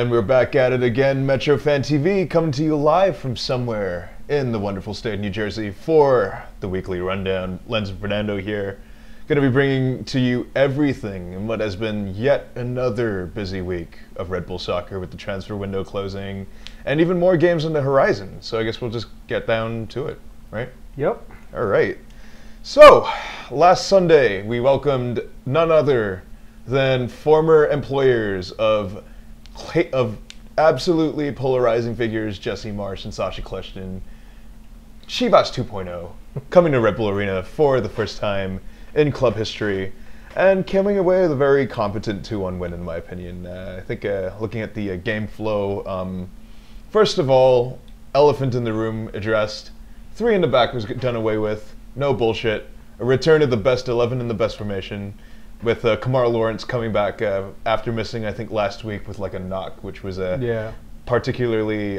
And we're back at it again, MetroFanTV, coming to you live from somewhere in the wonderful state of New Jersey for the weekly rundown. Lenz and Fernando here, going to be bringing to you everything in what has been yet another busy week of Red Bull soccer with the transfer window closing and even more games on the horizon. So I guess we'll just get down to it, right? Yep. All right. So, last Sunday, we welcomed none other than former employers of absolutely polarizing figures Jesse Marsch and Sasha Kleshtin, Chivas 2.0, coming to Red Bull Arena for the first time in club history, and coming away with a very competent 2-1 win, in my opinion. I think looking at the game flow, first of all, elephant in the room addressed. 3 in the back was done away with. No bullshit. A return to the best 11 in the best formation, with Kamar Lawrence coming back after missing, I think, last week with like a knock, which was a particularly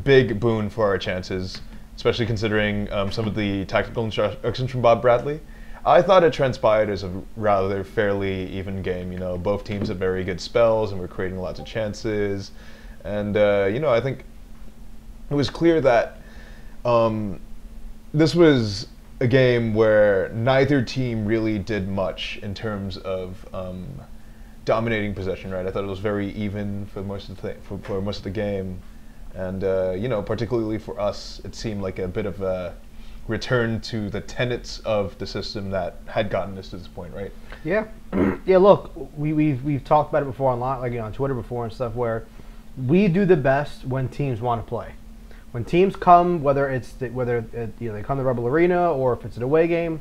big boon for our chances, especially considering some of the tactical instructions from Bob Bradley. I thought it transpired as a rather fairly even game. You know, both teams had very good spells and were creating lots of chances, and you know, I think it was clear that this was a game where neither team really did much in terms of dominating possession. Right, I thought it was very even for most of the game, and you know, particularly for us, it seemed like a bit of a return to the tenets of the system that had gotten us to this point. Right? Yeah, yeah. Look, we've talked about it before online, like on Twitter before and stuff, where we do the best when teams want to play. When teams come, whether they come to Rebel Arena or if it's an away game,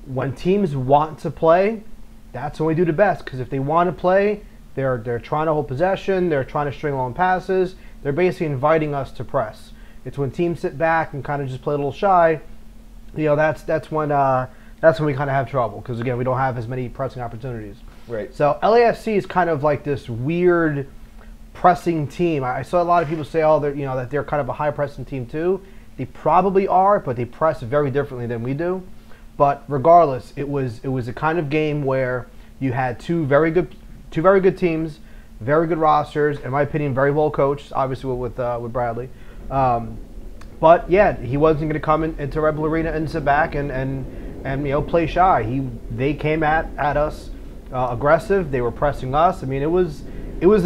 when teams want to play, that's when we do the best. Because if they want to play, they're trying to hold possession, they're trying to string long passes, they're basically inviting us to press. It's when teams sit back and kind of just play a little shy, you know, that's when we kind of have trouble. Because again, we don't have as many pressing opportunities. Right. So LAFC is kind of like this weird pressing team. I saw a lot of people say, "Oh, that they're kind of a high pressing team too." They probably are, but they press very differently than we do. But regardless, it was a kind of game where you had two very good teams, very good rosters. In my opinion, very well coached. Obviously with Bradley, but yeah, he wasn't going to come into Red Bull Arena and sit back and you know, play shy. They came at us aggressive. They were pressing us. I mean, it was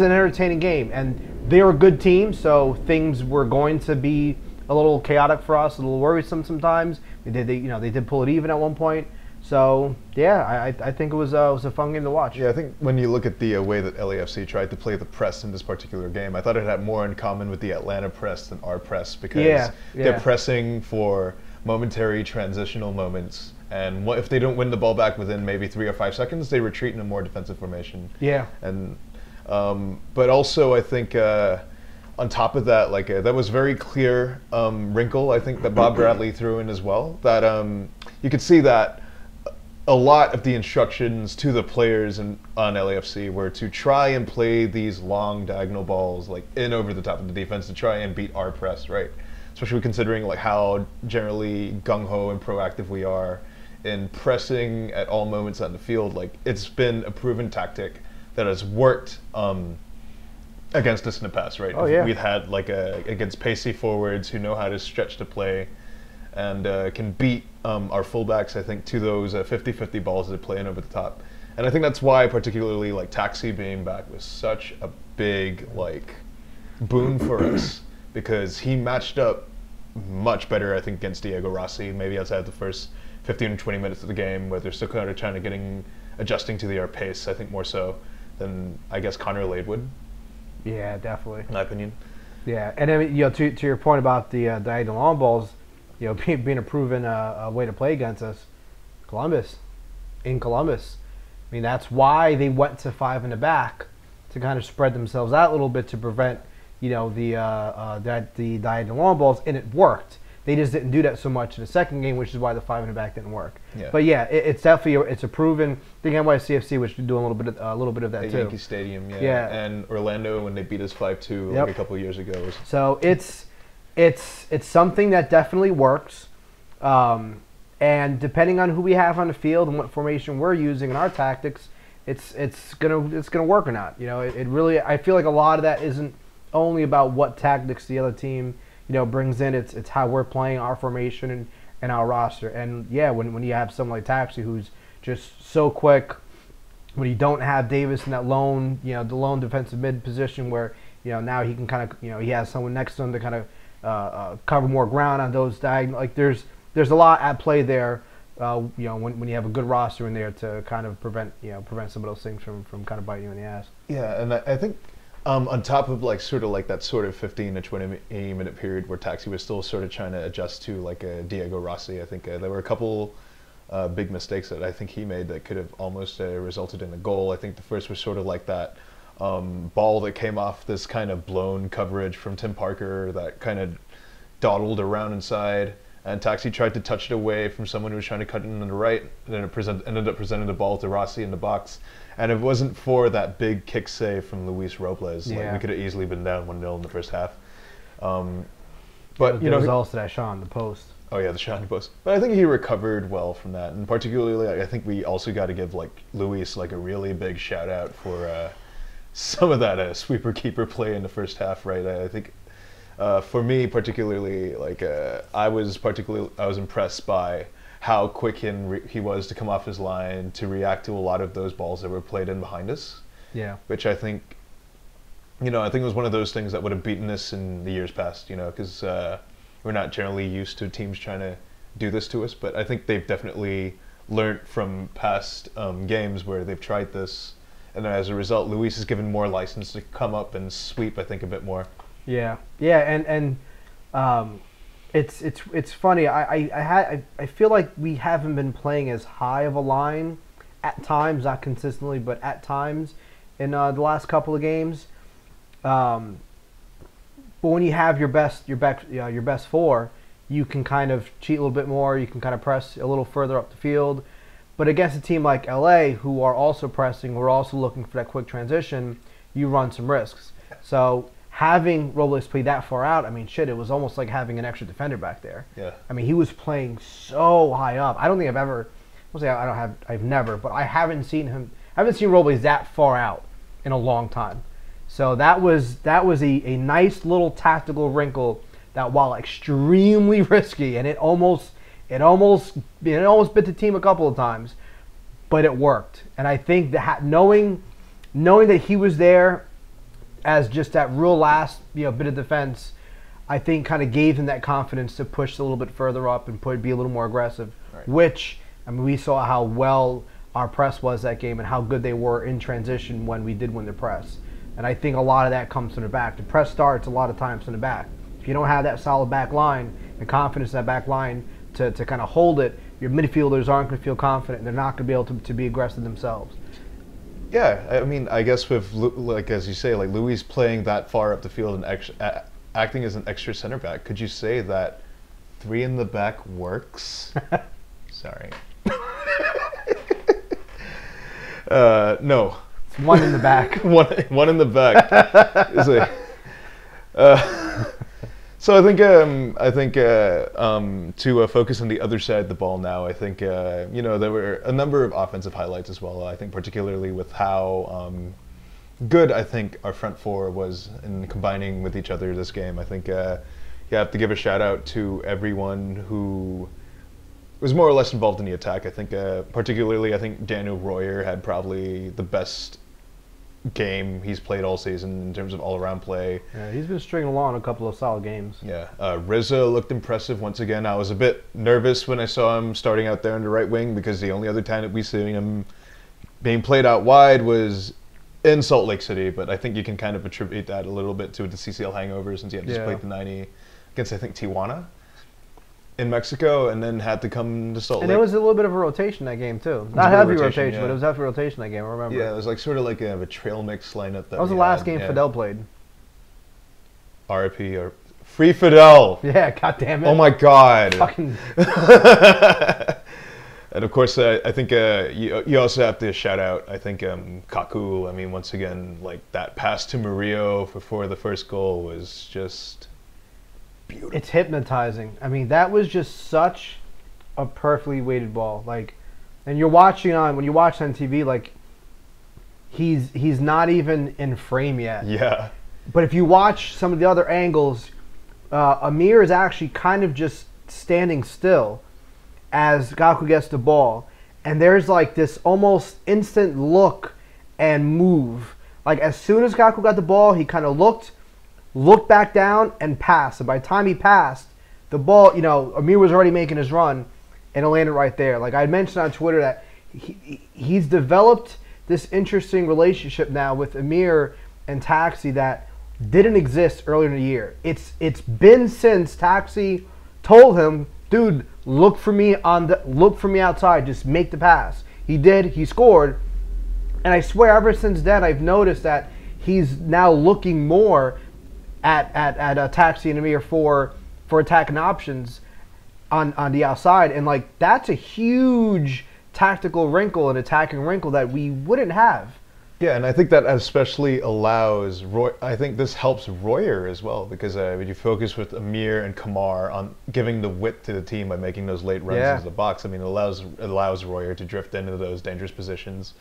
an entertaining game, and they're a good team, so things were going to be a little chaotic for us, a little worrisome sometimes. They did pull it even at one point. So yeah, I think it was a fun game to watch. Yeah, I think when you look at the way that LAFC tried to play the press in this particular game, I thought it had more in common with the Atlanta press than our press, because they're pressing for momentary transitional moments, and if they don't win the ball back within maybe 3 or 5 seconds, they retreat in a more defensive formation. Yeah. And but also, I think on top of that, like that was very clear wrinkle, I think, that Bob Bradley threw in as well. That you could see that a lot of the instructions to the players on LAFC were to try and play these long diagonal balls like in over the top of the defense to try and beat our press, right? Especially considering like how generally gung-ho and proactive we are in pressing at all moments on the field. Like, it's been a proven tactic that has worked against us in the past, right? Oh, yeah. We've had like against pacey forwards who know how to stretch to play and can beat our fullbacks, I think, to those 50-50 balls that play in over the top. And I think that's why particularly like Taxi being back was such a big like boon for us, because he matched up much better, I think, against Diego Rossi, maybe outside the first 15 or 20 minutes of the game, where they're still kind of trying to adjusting to our pace, I think, more so than, I guess, Connor Lade would. Yeah, definitely. In my opinion. Yeah, and then, you know, to your point about the diagonal long balls, you know, being a proven way to play against us, in Columbus. I mean, that's why they went to 5 in the back, to kind of spread themselves out a little bit to prevent, you know, the diagonal long balls, and it worked. They just didn't do that so much in the second game, which is why the 5 in the back didn't work. Yeah. But yeah, it's definitely a proven thing. NYCFC, which is doing a little bit of that at too. Yankee Stadium, yeah. And Orlando when they beat us 5-2 like a couple of years ago. So it's something that definitely works. And depending on who we have on the field and what formation we're using in our tactics, it's gonna work or not. You know, it really, I feel like a lot of that isn't only about what tactics the other team, you know, brings in. It's how we're playing, our formation and our roster. And yeah, when you have someone like Taxi who's just so quick, when you don't have Davis in that lone, you know, the lone defensive mid position where, you know, now he can kind of, you know, he has someone next to him to kind of cover more ground on those diagonal. Like there's a lot at play there. You know, when you have a good roster in there to kind of prevent some of those things from kind of biting you in the ass. Yeah, and I think on top of like sort of like that sort of 15 to 20 minute period where Taxi was still sort of trying to adjust to like a Diego Rossi, I think there were a couple big mistakes that I think he made that could have almost resulted in a goal. I think the first was sort of like that ball that came off this kind of blown coverage from Tim Parker that kind of dawdled around inside. And Taxi tried to touch it away from someone who was trying to cut it in on the right, and then it ended up presenting the ball to Rossi in the box. And if it wasn't for that big kick save from Luis Robles, like, we could have easily been down 1-0 in the first half. But you know, there was also that shot on the post. Oh yeah, the shot on the post. But I think he recovered well from that, and particularly, I think we also got to give like Luis like a really big shout out for some of that sweeper keeper play in the first half. Right, I think. For me, particularly, like I was impressed by how quick he was to come off his line to react to a lot of those balls that were played in behind us. Yeah. Which I think, you know, I think it was one of those things that would have beaten us in the years past. You know, because we're not generally used to teams trying to do this to us. But I think they've definitely learned from past games where they've tried this, and as a result, Luis is given more license to come up and sweep. I think a bit more. Yeah, and it's funny. I feel like we haven't been playing as high of a line at times, not consistently, but at times in the last couple of games. But when you have your best four, you can kind of cheat a little bit more. You can kind of press a little further up the field. But against a team like LA, who are also pressing, who are also looking for that quick transition, you run some risks. So having Robles play that far out, I mean, shit, it was almost like having an extra defender back there. Yeah. I mean, he was playing so high up. I don't think I've never, but I haven't seen Robles that far out in a long time. So that was a nice little tactical wrinkle that, while extremely risky, and it almost bit the team a couple of times, but it worked. And I think that knowing that he was there as just that real last bit of defense, I think kind of gave him that confidence to push a little bit further up and be a little more aggressive. Right. Which, I mean, we saw how well our press was that game and how good they were in transition when we did win the press. And I think a lot of that comes from the back. The press starts a lot of times from the back. If you don't have that solid back line and confidence in that back line to kind of hold it, your midfielders aren't going to feel confident and they're not going to be able to be aggressive themselves. Yeah, I mean, I guess with, like, as you say, like Luis playing that far up the field and acting as an extra center back, could you say that 3 in the back works? Sorry. No. It's 1 in the back. one in the back. Is so I think to focus on the other side of the ball now, I think there were a number of offensive highlights as well. I think particularly with how good I think our front four was in combining with each other this game. I think you have to give a shout out to everyone who was more or less involved in the attack. I think particularly Daniel Royer had probably the best game he's played all season in terms of all-around play. Yeah, he's been stringing along a couple of solid games. Yeah, Rizzo looked impressive once again. I was a bit nervous when I saw him starting out there on the right wing because the only other time that we seen him being played out wide was in Salt Lake City, but I think you can kind of attribute that a little bit to the CCL hangover since he had just played the 90 against, I think, Tijuana in Mexico, and then had to come to Salt Lake. And there was a little bit of a rotation that game, too. Not heavy rotation, but it was heavy rotation that game, I remember. Yeah, it was like sort of like a trail mix lineup. That was the last game Fidel played. RIP, or Free Fidel! Yeah, goddamn it. Oh my god. Fucking... And of course, I think you also have to shout out, I think, Kaku. I mean, once again, like that pass to Murillo before the first goal was just beautiful. It's hypnotizing. I mean, that was just such a perfectly weighted ball. Like, and when you watch on TV, like, he's not even in frame yet. Yeah. But if you watch some of the other angles, Amir is actually kind of just standing still as Gaku gets the ball. And there's like this almost instant look and move. Like as soon as Gaku got the ball, he kind of looked back down and passed. And by the time he passed, the ball, Amir was already making his run and it landed right there. Like I mentioned on Twitter that he's developed this interesting relationship now with Amir and Taxi that didn't exist earlier in the year. It's been since Taxi told him, dude, look for me outside, just make the pass. He did, he scored. And I swear ever since then I've noticed that he's now looking more at Taxi and Amir for attacking options on the outside. And like that's a huge tactical wrinkle and attacking wrinkle that we wouldn't have. Yeah, and I think that especially allows Roy. I think this helps Royer as well because when you focus with Amir and Kamar on giving the width to the team by making those late runs into the box. I mean, it allows Royer to drift into those dangerous positions,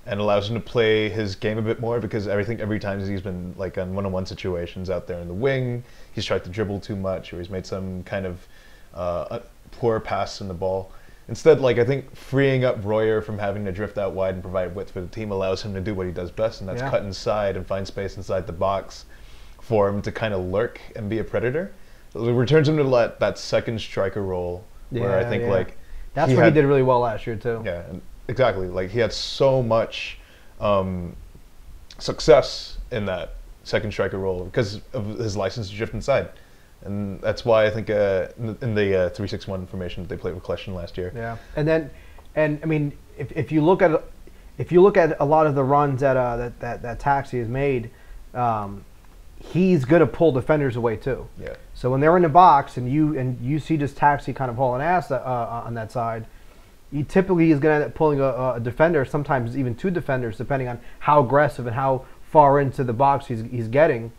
and allows him to play his game a bit more because every time he's been like on one-on-one situations out there in the wing, he's tried to dribble too much or he's made some kind of poor pass in the ball. Instead, like I think freeing up Royer from having to drift out wide and provide width for the team allows him to do what he does best, and that's cut inside and find space inside the box for him to kind of lurk and be a predator. It returns him to that second striker role, where I think like that's what he did really well last year too. Yeah, exactly. Like he had so much success in that second striker role because of his license to drift inside. And that's why I think in the 3-6-1 formation that they played with Kleshtin last year. Yeah, and I mean, if you look at a lot of the runs that Taxi has made, he's gonna pull defenders away too. Yeah. So when they're in the box and you see just Taxi kind of hauling ass on that side, he typically is gonna end up pulling a defender, sometimes even two defenders, depending on how aggressive and how far into the box he's getting.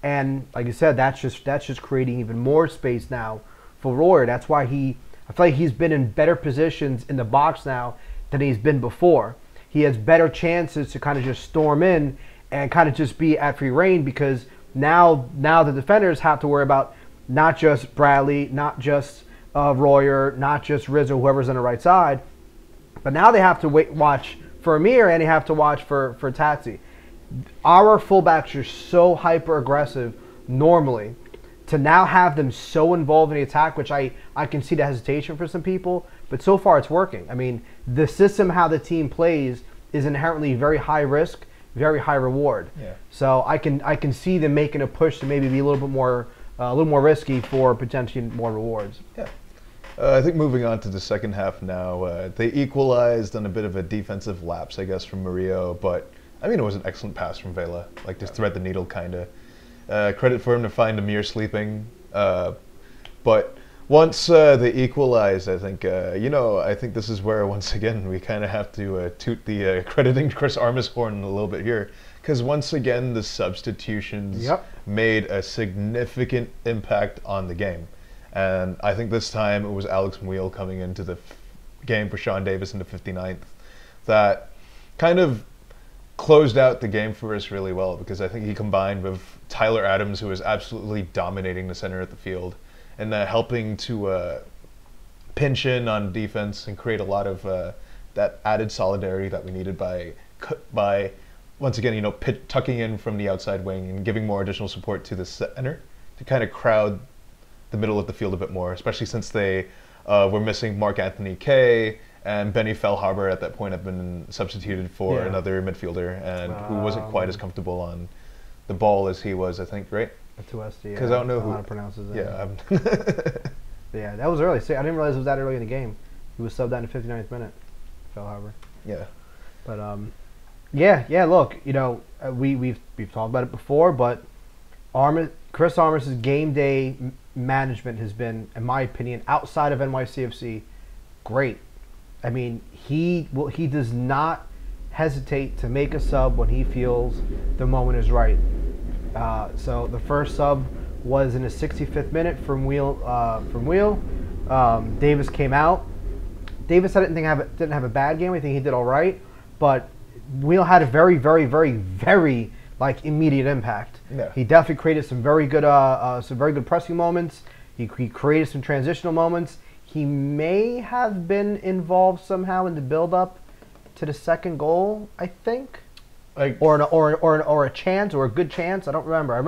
And like you said, that's just creating even more space now for Royer. That's why I feel like he's been in better positions in the box now than he's been before. He has better chances to kind of just storm in and kind of just be at free reign because now the defenders have to worry about not just Bradley, not just Royer, not just Rizzo, whoever's on the right side, but now they have to watch for Amir and they have to watch for Taxi. Our fullbacks are so hyper aggressive normally, to now have them so involved in the attack, which I can see the hesitation for some people, but so far it's working. I mean, the system how the team plays is inherently very high risk, very high reward. Yeah. So I can see them making a push to maybe be a little bit more risky for potentially more rewards. Yeah. I think moving on to the second half now, they equalized on a bit of a defensive lapse, I guess, from Murillo, but I mean, it was an excellent pass from Vela, like to thread the needle, kind of. Credit for him to find Amir sleeping. But once they equalized, I think, I think this is where, once again, we kind of have to toot the crediting Chris Armas horn a little bit here. Because once again, the substitutions made a significant impact on the game. And I think this time it was Alex Muil coming into the game for Sean Davis in the 59th that kind of closed out the game for us really well, because I think he combined with Tyler Adams, who was absolutely dominating the center of the field, and helping to pinch in on defense and create a lot of that added solidarity that we needed by once again, tucking in from the outside wing and giving more additional support to the center to kind of crowd the middle of the field a bit more, especially since they were missing Mark Anthony Kaye, and Benny Fellhaber at that point had been substituted for another midfielder, and who wasn't quite as comfortable on the ball as he was, I think, right? Because I don't know how to pronounce his name. Yeah. Yeah, that was early. See, I didn't realize it was that early in the game. He was subbed out in the 59th minute, Fellhaber. Yeah. But look, we've talked about it before, but Chris Armas' game day management has been, in my opinion, outside of NYCFC, great. I mean, he does not hesitate to make a sub when he feels the moment is right. So the first sub was in the 65th minute from Wheel. Davis came out. Davis, I didn't have a bad game. I think he did all right, but Wheel had a very, very, very, very like immediate impact. Yeah. He definitely created some very good pressing moments. He created some transitional moments. He may have been involved somehow in the build-up to the second goal, I think, or a chance or a good chance. I don't remember. I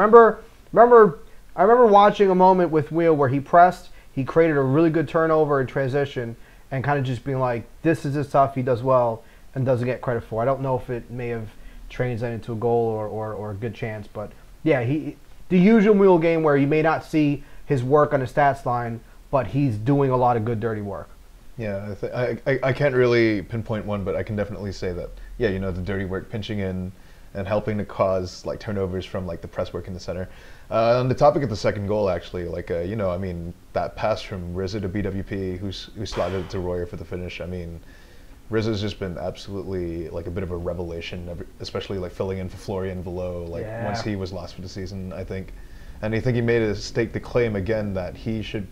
remember watching a moment with Wheel where he pressed. He created a really good turnover and transition, and kind of just being like, "This is his stuff. He does well and doesn't get credit for." I don't know if it may have translated into a goal or a good chance, but yeah, the usual Wheel game where you may not see his work on the stats line, but he's doing a lot of good dirty work. Yeah, I can't really pinpoint one, but I can definitely say that, yeah, you know, the dirty work, pinching in and helping to cause like turnovers from like the press work in the center. On the topic of the second goal, actually, like, you know, I mean, that pass from Rizza to BWP, who slotted it to Royer for the finish. I mean, Rizza's just been absolutely like a bit of a revelation, especially like filling in for Florian Velo, like once he was lost for the season, I think. And I think he made a stake to claim again that he should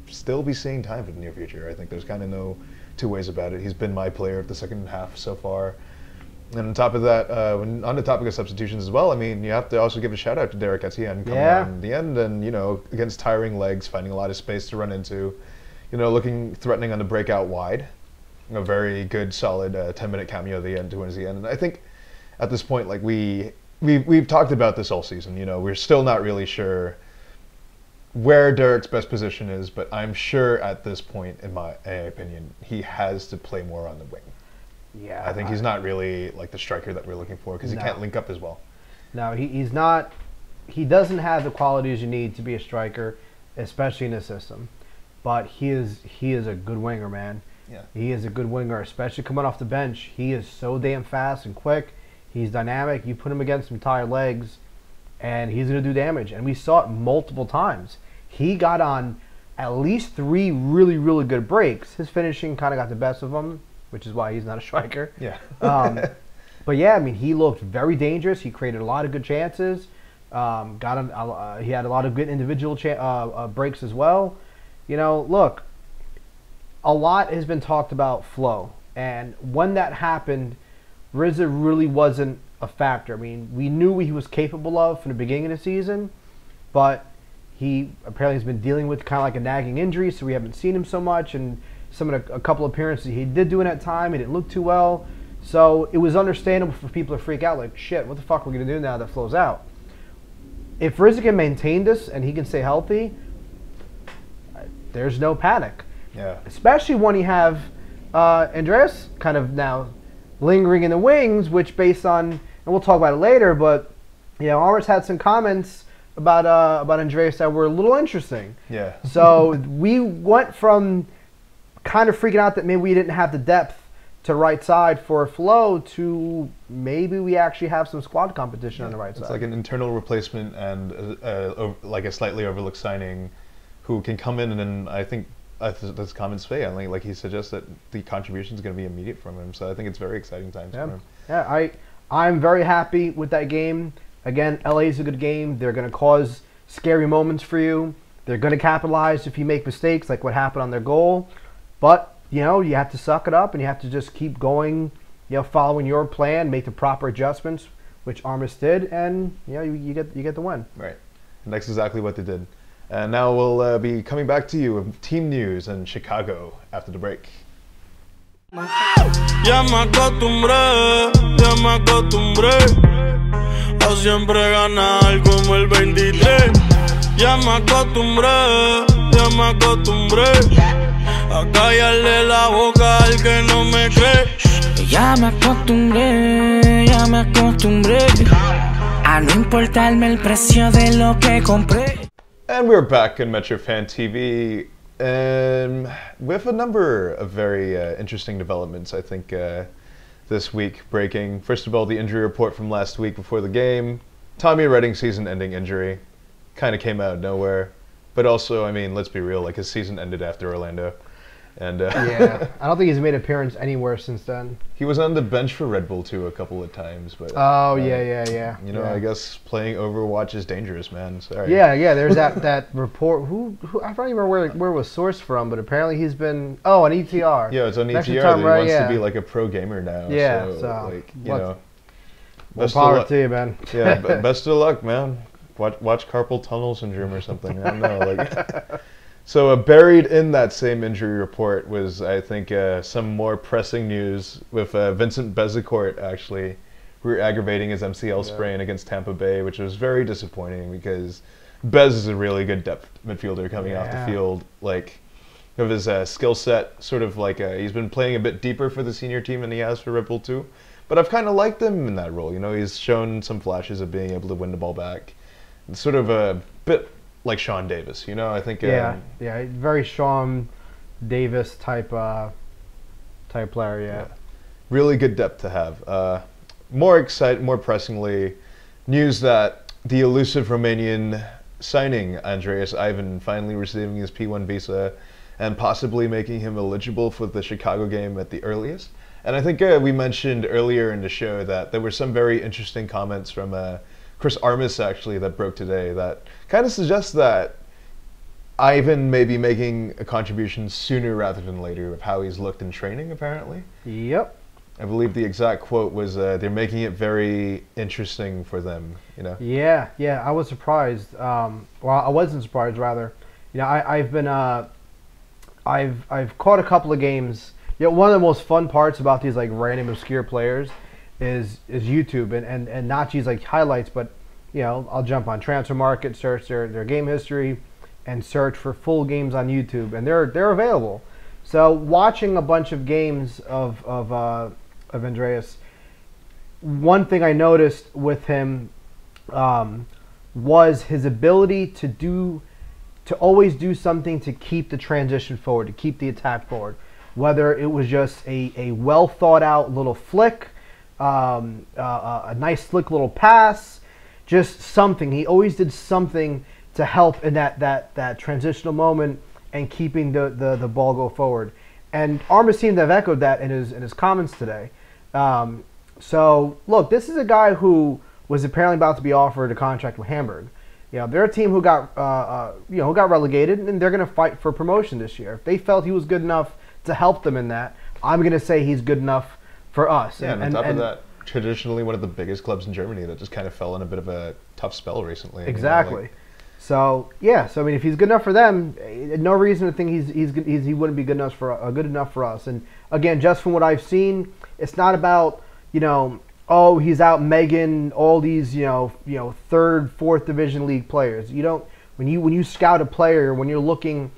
still be seeing time for the near future. I think there's kind of no two ways about it. He's been my player of the second half so far. And on top of that, on the topic of substitutions as well, I mean, you have to also give a shout out to Derek Etienne coming on in the end, and you know, against tiring legs, finding a lot of space to run into, you know, looking threatening on the breakout wide. A very good, solid 10-minute cameo at the end towards the end. And I think at this point, like we've talked about this all season. You know, we're still not really sure where Derek's best position is, but I'm sure at this point, in my opinion, he has to play more on the wing. Yeah, I think he's not really like the striker that we're looking for because he can't link up as well. No, he's not. He doesn't have the qualities you need to be a striker, especially in this system. But he is a good winger, man. Yeah. He is a good winger, especially coming off the bench. He is so damn fast and quick. He's dynamic. You put him against some tired legs, and he's going to do damage. And we saw it multiple times. He got on at least 3 really, really good breaks. His finishing kind of got the best of him, which is why he's not a striker. Yeah. But yeah, I mean, he looked very dangerous. He created a lot of good chances. He had a lot of good individual breaks as well. You know, look, a lot has been talked about flow, and when that happened, Rizza really wasn't a factor. I mean, we knew what he was capable of from the beginning of the season, but he apparently has been dealing with kind of like a nagging injury, so we haven't seen him so much. And a couple appearances he did do in that time, he didn't look too well. So it was understandable for people to freak out, like, shit, what the fuck are we going to do now that Flo's out? If Rizza can maintain this and he can stay healthy, there's no panic. Yeah. Especially when you have Andreas kind of now lingering in the wings, which based on, and we'll talk about it later, but, you know, Armas had some comments about Andreas that were a little interesting. Yeah. So we went from kind of freaking out that maybe we didn't have the depth to right side for Flo to maybe we actually have some squad competition on the right side. It's like an internal replacement and like a slightly overlooked signing who can come in, and then I think that's common say. I think, like he suggests, that the contribution is going to be immediate from him. So I think it's very exciting times for him. Yeah, I'm very happy with that game. Again, LA is a good game. They're going to cause scary moments for you. They're going to capitalize if you make mistakes, like what happened on their goal. But you know, you have to suck it up and you have to just keep going. You know, following your plan, make the proper adjustments, which Armas did, and you know, you get the win. Right, and that's exactly what they did. And now we'll be coming back to you with team news in Chicago after the break. Ya me acostumbré a siempre ganar como el 23. Ya me acostumbré a callarle la boca al que no me cree. Ya me acostumbré a no importarme el precio de lo que compré. And we're back in MetroFanTV with a number of very interesting developments, I think, this week breaking. First of all, the injury report from last week before the game. Tommy Redding season-ending injury. Kind of came out of nowhere. But also, I mean, let's be real, like his season ended after Orlando. And Yeah, I don't think he's made an appearance anywhere since then. he was on the bench for Red Bull too a couple of times, but Oh yeah. you know, yeah. I guess playing Overwatch is dangerous, man. Sorry. Yeah. There's that report. Who I don't even remember where it was sourced from, but apparently he's been on ETR. Yeah, it's on Next ETR. time, That he right, wants yeah. to be like a pro gamer now. Yeah, so so like you know, more best of power luck. to you, man. Yeah, best of luck, man. Watch carpal tunnel syndrome or something. I don't know. Like, so buried in that same injury report was, I think, some more pressing news with Vincent Bezecourt actually re-aggravating his MCL sprain against Tampa Bay, which was very disappointing because Bez is a really good depth midfielder coming off the field. Like, of his skill set, sort of like he's been playing a bit deeper for the senior team than he has for Red Bull 2. But I've kind of liked him in that role. You know, he's shown some flashes of being able to win the ball back. It's sort of a bit like Sean Davis, you know. I think. Yeah, very Sean Davis type player. Yeah. Really good depth to have. More pressingly, news that the elusive Romanian signing Andreas Ivan finally receiving his P1 visa and possibly making him eligible for the Chicago game at the earliest. And I think we mentioned earlier in the show that there were some very interesting comments from Chris Armas, actually, that broke today that kind of suggests that Ivan may be making a contribution sooner rather than later of how he's looked in training, apparently. Yep. I believe the exact quote was, they're making it very interesting for them, you know? Yeah, I was surprised. Well, I wasn't surprised, rather. You know, I've been, I've caught a couple of games. You know, one of the most fun parts about these, like, random obscure players is YouTube and not just, like, highlights, but, you know, I'll jump on Transfer Market, search their game history, and search for full games on YouTube, and they're available. So watching a bunch of games of Andreas, one thing I noticed with him was his ability to always do something to keep the transition forward, to keep the attack forward. Whether it was just a well thought out little flick, a nice slick little pass, just something. He always did something to help in that transitional moment and keeping the ball go forward. And Armas seemed to have echoed that in his comments today. So look, this is a guy who was apparently about to be offered a contract with Hamburg. You know, they're a team who got who got relegated, and they're going to fight for promotion this year. If they felt he was good enough to help them in that, I'm going to say he's good enough for us. Yeah, and on top of that, traditionally one of the biggest clubs in Germany that just kind of fell in a bit of a tough spell recently. Exactly. You know, like, so I mean, if he's good enough for them, no reason to think he wouldn't be good enough for us. And again, just from what I've seen, it's not about he's out megging all these third, fourth division league players. You don't when you scout a player, when you're looking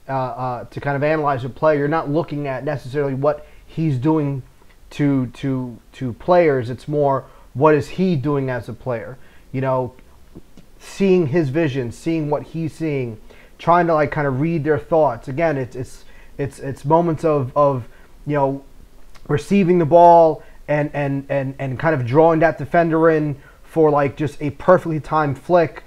to kind of analyze a player, you're not looking at necessarily what he's doing to players. It's more, what is he doing as a player? You know, seeing his vision, seeing what he's seeing, trying to like kind of read their thoughts. Again, it's moments of receiving the ball and kind of drawing that defender in for like just a perfectly timed flick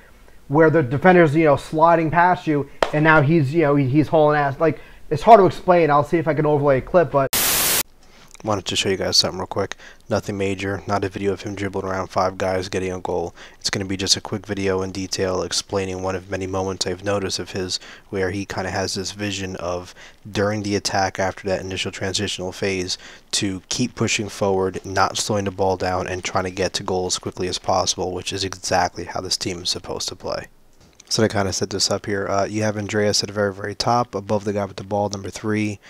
where the defender's sliding past you, and now he's hauling ass. Like, it's hard to explain. I'll see if I can overlay a clip, but wanted to show you guys something real quick. Nothing major, not a video of him dribbling around 5 guys getting a goal. It's going to be just a quick video in detail explaining one of many moments I've noticed of his where he kind of has this vision of during the attack after that initial transitional phase to keep pushing forward, not slowing the ball down, and trying to get to goal as quickly as possible, which is exactly how this team is supposed to play. So to kind of set this up here, you have Andreas at the very, very top, above the guy with the ball, number 3.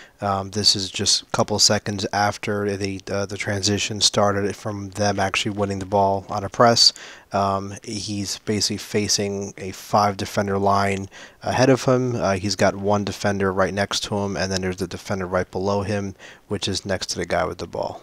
This is just a couple seconds after the transition started from them actually winning the ball on a press. He's basically facing a 5-defender line ahead of him. He's got 1 defender right next to him, and then there's the defender right below him, which is next to the guy with the ball.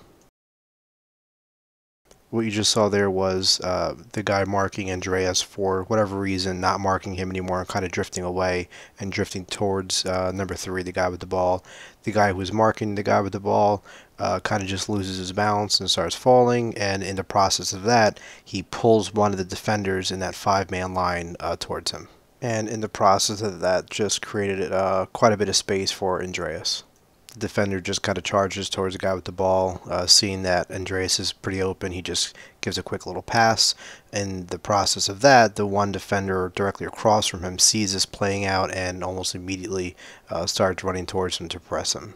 What you just saw there was the guy marking Andreas for whatever reason, not marking him anymore, and kind of drifting away and drifting towards number 3, the guy with the ball. The guy who's marking the guy with the ball kind of just loses his balance and starts falling, and in the process of that, he pulls one of the defenders in that 5-man line towards him. And in the process of that, just created quite a bit of space for Andreas. The defender just kind of charges towards the guy with the ball. Seeing that Andreas is pretty open, he just gives a quick little pass. In the process of that, the one defender directly across from him sees this playing out and almost immediately starts running towards him to press him.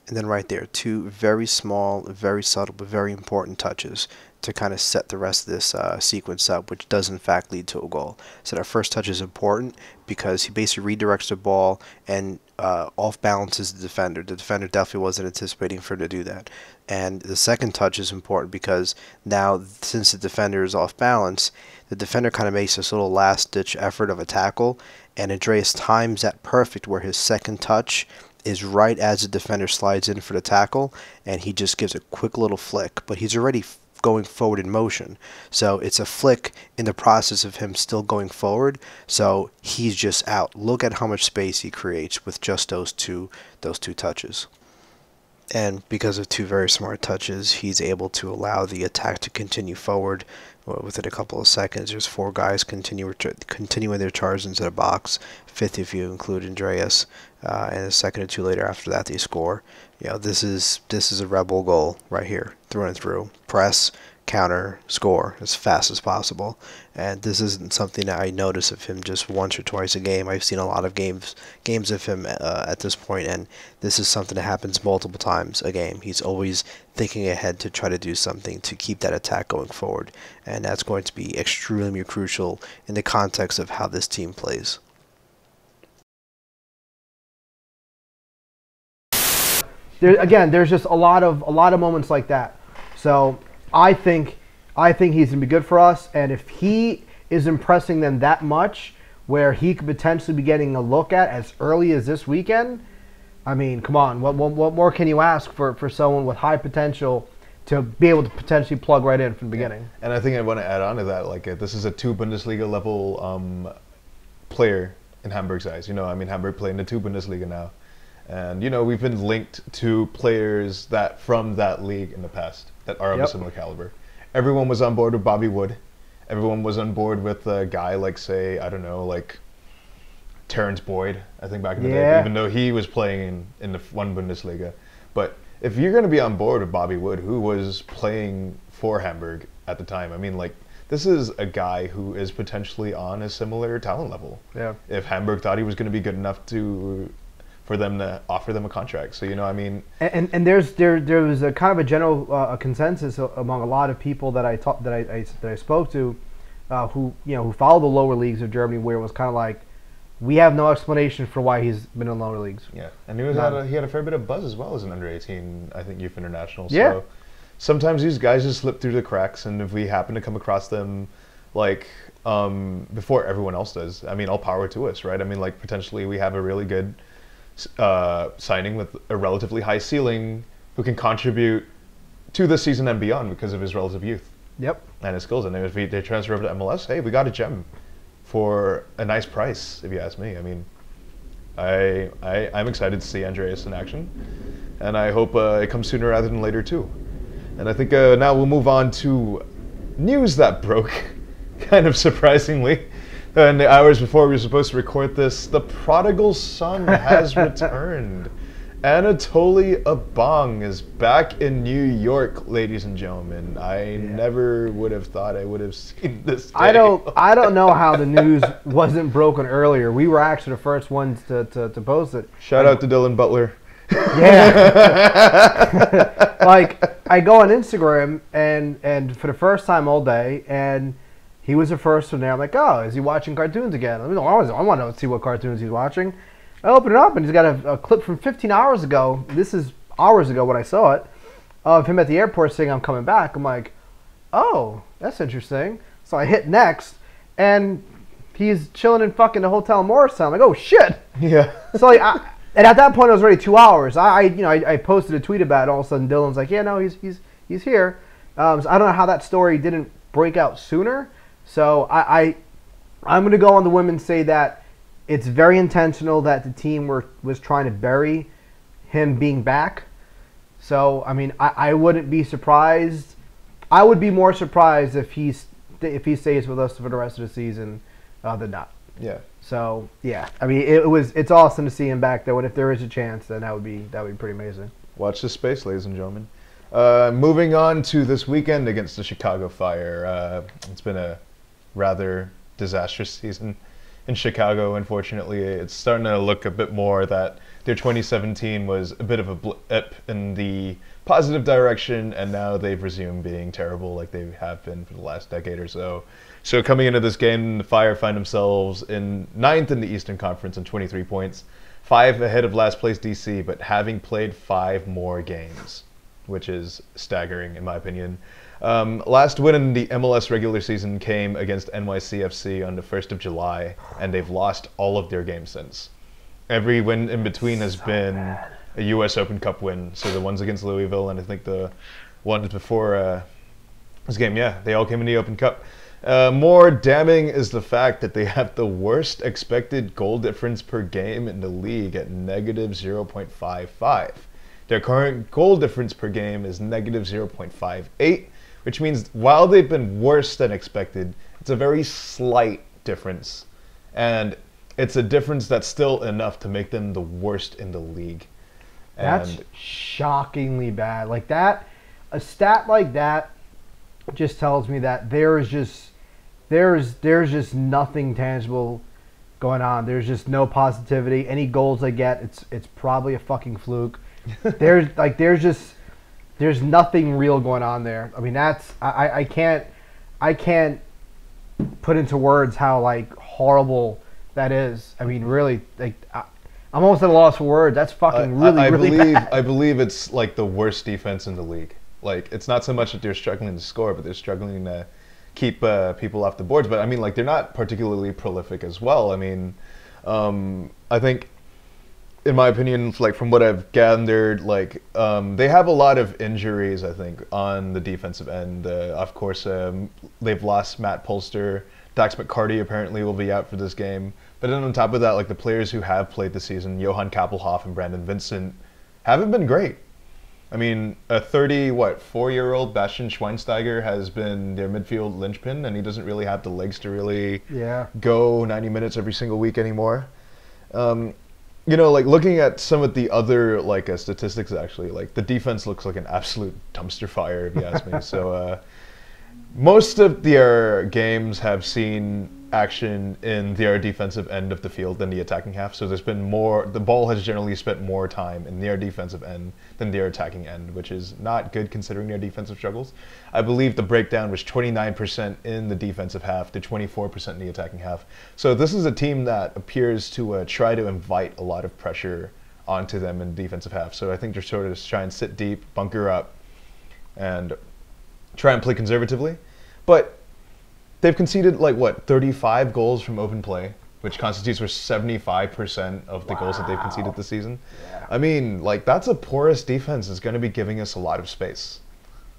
And then right there, two very small, very subtle, but very important touches to kind of set the rest of this sequence up, which does in fact lead to a goal. So that first touch is important because he basically redirects the ball and off balances the defender. The defender definitely wasn't anticipating for him to do that. And the second touch is important because now, since the defender is off balance, the defender kind of makes this little last ditch effort of a tackle, and Andreas times that perfect where his second touch is right as the defender slides in for the tackle, and he just gives a quick little flick, but he's already going forward in motion. So it's a flick in the process of him still going forward, so he's just out. Look at how much space he creates with just those two touches. And because of two very smart touches, he's able to allow the attack to continue forward. Within a couple of seconds, there's four guys continuing their charge into the box, fifth if you include Andreas, and a second or two later after that they score. You know, this is a Rebel goal right here, through and through. Press, counter, score as fast as possible. And this isn't something that I notice of him just once or twice a game. I've seen a lot of games of him at this point, and this is something that happens multiple times a game. He's always thinking ahead to try to do something to keep that attack going forward, and that's going to be extremely crucial in the context of how this team plays. There's just a lot of moments like that. So I think he's gonna be good for us, and if he is impressing them that much, where he could potentially be getting a look at as early as this weekend, I mean, come on, what more can you ask for someone with high potential to be able to potentially plug right in from the beginning? And I think I want to add on to that, like this is a 2 Bundesliga level player in Hamburg's eyes. You know, I mean, Hamburg playing the 2 Bundesliga now. And, you know, we've been linked to players that from that league in the past that are of a similar caliber. Everyone was on board with Bobby Wood. Everyone was on board with a guy like, say, I don't know, like Terrence Boyd, I think back in the day, even though he was playing in the 1 Bundesliga. But if you're going to be on board with Bobby Wood, who was playing for Hamburg at the time, I mean, like, this is a guy who is potentially on a similar talent level. Yeah. If Hamburg thought he was going to be good enough for them to offer them a contract. So, you know, I mean... And there was a kind of a general consensus among a lot of people that I spoke to who follow the lower leagues of Germany, where it was kind of like, we have no explanation for why he's been in lower leagues. Yeah, and he had a fair bit of buzz as well as an under-18, I think, youth international. So sometimes these guys just slip through the cracks, and if we happen to come across them, like, before everyone else does, I mean, all power to us, right? I mean, like, potentially we have a really good signing with a relatively high ceiling who can contribute to the season and beyond because of his relative youth. Yep. And his skills. And if they transfer over to MLS, hey, we got a gem for a nice price, if you ask me. I mean, I'm excited to see Andreas in action, and I hope it comes sooner rather than later too. And I think now we'll move on to news that broke, kind of surprisingly. In the hours before we were supposed to record this, the prodigal son has returned. Anatoly Abong is back in New York, ladies and gentlemen. I never would have thought I would have seen this day. I don't know how the news wasn't broken earlier. We were actually the first ones to post it. Shout out to Dylan Butler. Yeah. Like, I go on Instagram and for the first time all day, and he was the first one there. I'm like, oh, is he watching cartoons again? I want to see what cartoons he's watching. I open it up, and he's got a clip from 15 hours ago. This is hours ago when I saw it, of him at the airport saying, I'm coming back. I'm like, oh, that's interesting. So I hit next, and he's chilling in fucking the hotel in Morristown. I'm like, oh, shit. Yeah. So, like, and at that point, it was already 2 hours. I posted a tweet about it. All of a sudden, Dylan's like, yeah, no, he's here. So I don't know how that story didn't break out sooner. So I'm going to go on the whim and say that it's very intentional that the team was trying to bury him being back. So, I mean, I wouldn't be surprised. I would be more surprised if he stays with us for the rest of the season than not. Yeah. So yeah, I mean it's awesome to see him back though, and if there is a chance, then that would be pretty amazing. Watch this space, ladies and gentlemen. Moving on to this weekend against the Chicago Fire. It's been a rather disastrous season in Chicago, unfortunately. It's starting to look a bit more that their 2017 was a bit of a blip in the positive direction, and now they've resumed being terrible like they have been for the last decade or so. So coming into this game, the Fire find themselves in 9th in the Eastern Conference on 23 points, 5 ahead of last place DC, but having played 5 more games, which is staggering in my opinion. Last win in the MLS regular season came against NYCFC on the 1st of July, and they've lost all of their games since. Every win in between has been a U.S. Open Cup win. So the ones against Louisville, and I think the ones before this game, yeah, they all came in the Open Cup. More damning is the fact that they have the worst expected goal difference per game in the league at negative 0.55. Their current goal difference per game is negative 0.58, which means while they've been worse than expected, it's a very slight difference. And it's a difference that's still enough to make them the worst in the league. That's shockingly bad. Like that, a stat like that just tells me that there's just nothing tangible going on. There's just no positivity. Any goals they get, it's probably a fucking fluke. There's nothing real going on there. I mean, that's I can't put into words how like horrible that is. I mean, really, like I'm almost at a loss for words. That's fucking really bad. I believe it's like the worst defense in the league. Like, it's not so much that they're struggling to score, but they're struggling to keep people off the boards. But I mean, like, they're not particularly prolific as well. I mean, I think, in my opinion, like from what I've gathered, like they have a lot of injuries, I think, on the defensive end. Of course, they've lost Matt Polster. Dax McCarty apparently will be out for this game. But then on top of that, like the players who have played this season, Johan Kappelhoff and Brandon Vincent, haven't been great. I mean, a 4-year-old Bastian Schweinsteiger has been their midfield linchpin, and he doesn't really have the legs to really go 90 minutes every single week anymore. You know, like looking at some of the other like statistics, actually, like the defense looks like an absolute dumpster fire, if you ask me. So most of their games have seen action in their defensive end of the field than the attacking half. So there's been more, the ball has generally spent more time in their defensive end than their attacking end, which is not good considering their defensive struggles. I believe the breakdown was 29% in the defensive half to 24% in the attacking half. So this is a team that appears to try to invite a lot of pressure onto them in the defensive half. So I think they're sort of just trying to sit deep, bunker up, and try and play conservatively. But they've conceded, like, what, 35 goals from open play, which constitutes for 75% of the goals that they've conceded this season. Yeah. I mean, like, that's a porous defense that's going to be giving us a lot of space.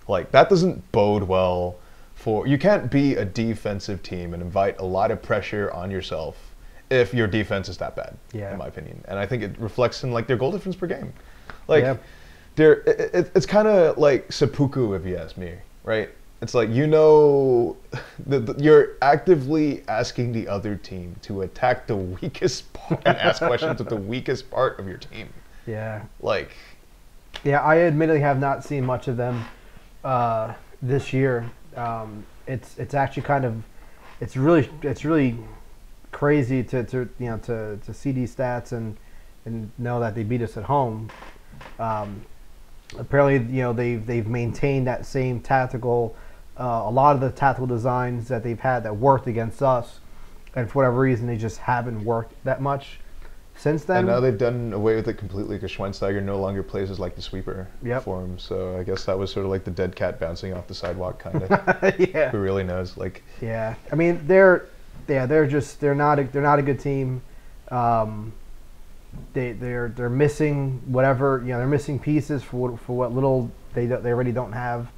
Like, that doesn't bode well for... You can't be a defensive team and invite a lot of pressure on yourself if your defense is that bad, in my opinion. And I think it reflects in, like, their goal difference per game. Like, it's kind of like seppuku, if you ask me, right? It's like, you know, you're actively asking the other team to attack the weakest part and ask questions of the weakest part of your team. Yeah. Like. Yeah, I admittedly have not seen much of them this year. It's actually kind of, it's really crazy to you know to see these stats and know that they beat us at home. Apparently, you know, they've maintained that same tactical. A lot of the tactical designs that they've had that worked against us, and for whatever reason, they just haven't worked that much since then. And now they've done away with it completely because Schweinsteiger no longer plays as like the sweeper for him. So I guess that was sort of like the dead cat bouncing off the sidewalk kind of. Yeah. Who really knows? Like. Yeah, I mean they're not a good team. They're missing whatever, you know, they're missing pieces for what little they already don't have.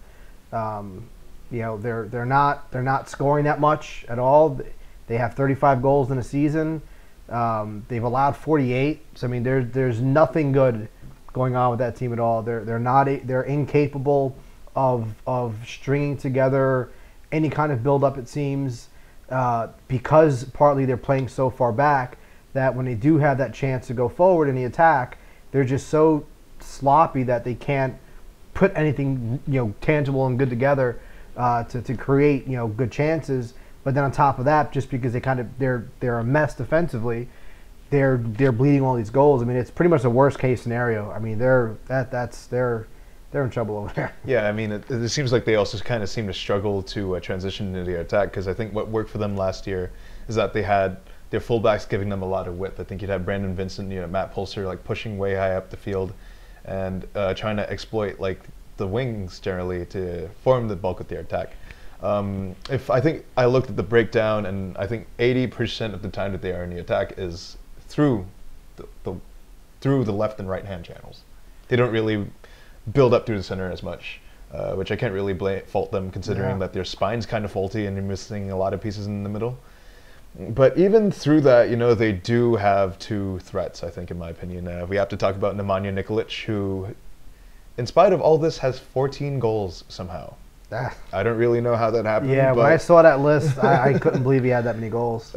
You know, they're not scoring that much at all. They have 35 goals in a season. They've allowed 48. So I mean, there's nothing good going on with that team at all. They're incapable of stringing together any kind of build up. It seems because partly they're playing so far back that when they do have that chance to go forward in the attack, they're just so sloppy that they can't put anything tangible and good together to create good chances. But then on top of that, just because they're a mess defensively, they're bleeding all these goals. I mean, it's pretty much the worst case scenario. I mean, they're in trouble over there. Yeah, I mean, it seems like they also kind of seem to struggle to transition into the attack, because I think what worked for them last year is that they had their fullbacks giving them a lot of width. I think you'd have Brandon Vincent, Matt Pulser, like pushing way high up the field and trying to exploit like the wings generally to form the bulk of their attack. I think I looked at the breakdown, and I think 80% of the time that they are in the attack is through the left and right hand channels. They don't really build up through the center as much, which I can't really fault them, considering that their spine's kind of faulty and they're missing a lot of pieces in the middle. But even through that, they do have two threats, I think, in my opinion. We have to talk about Nemanja Nikolic, who, in spite of all this, has 14 goals somehow. I don't really know how that happened. Yeah, when I saw that list, I couldn't believe he had that many goals.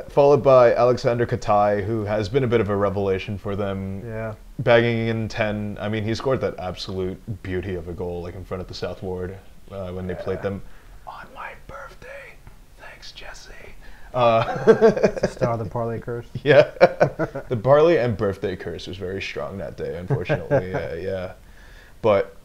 Followed by Alexander Katai, who has been a bit of a revelation for them. Yeah. Bagging in 10. I mean, he scored that absolute beauty of a goal, like in front of the South Ward when they played them on my birthday. Thanks, Jesse. It's the start of the parlay curse. Yeah. The parlay and birthday curse was very strong that day, unfortunately. Yeah. But,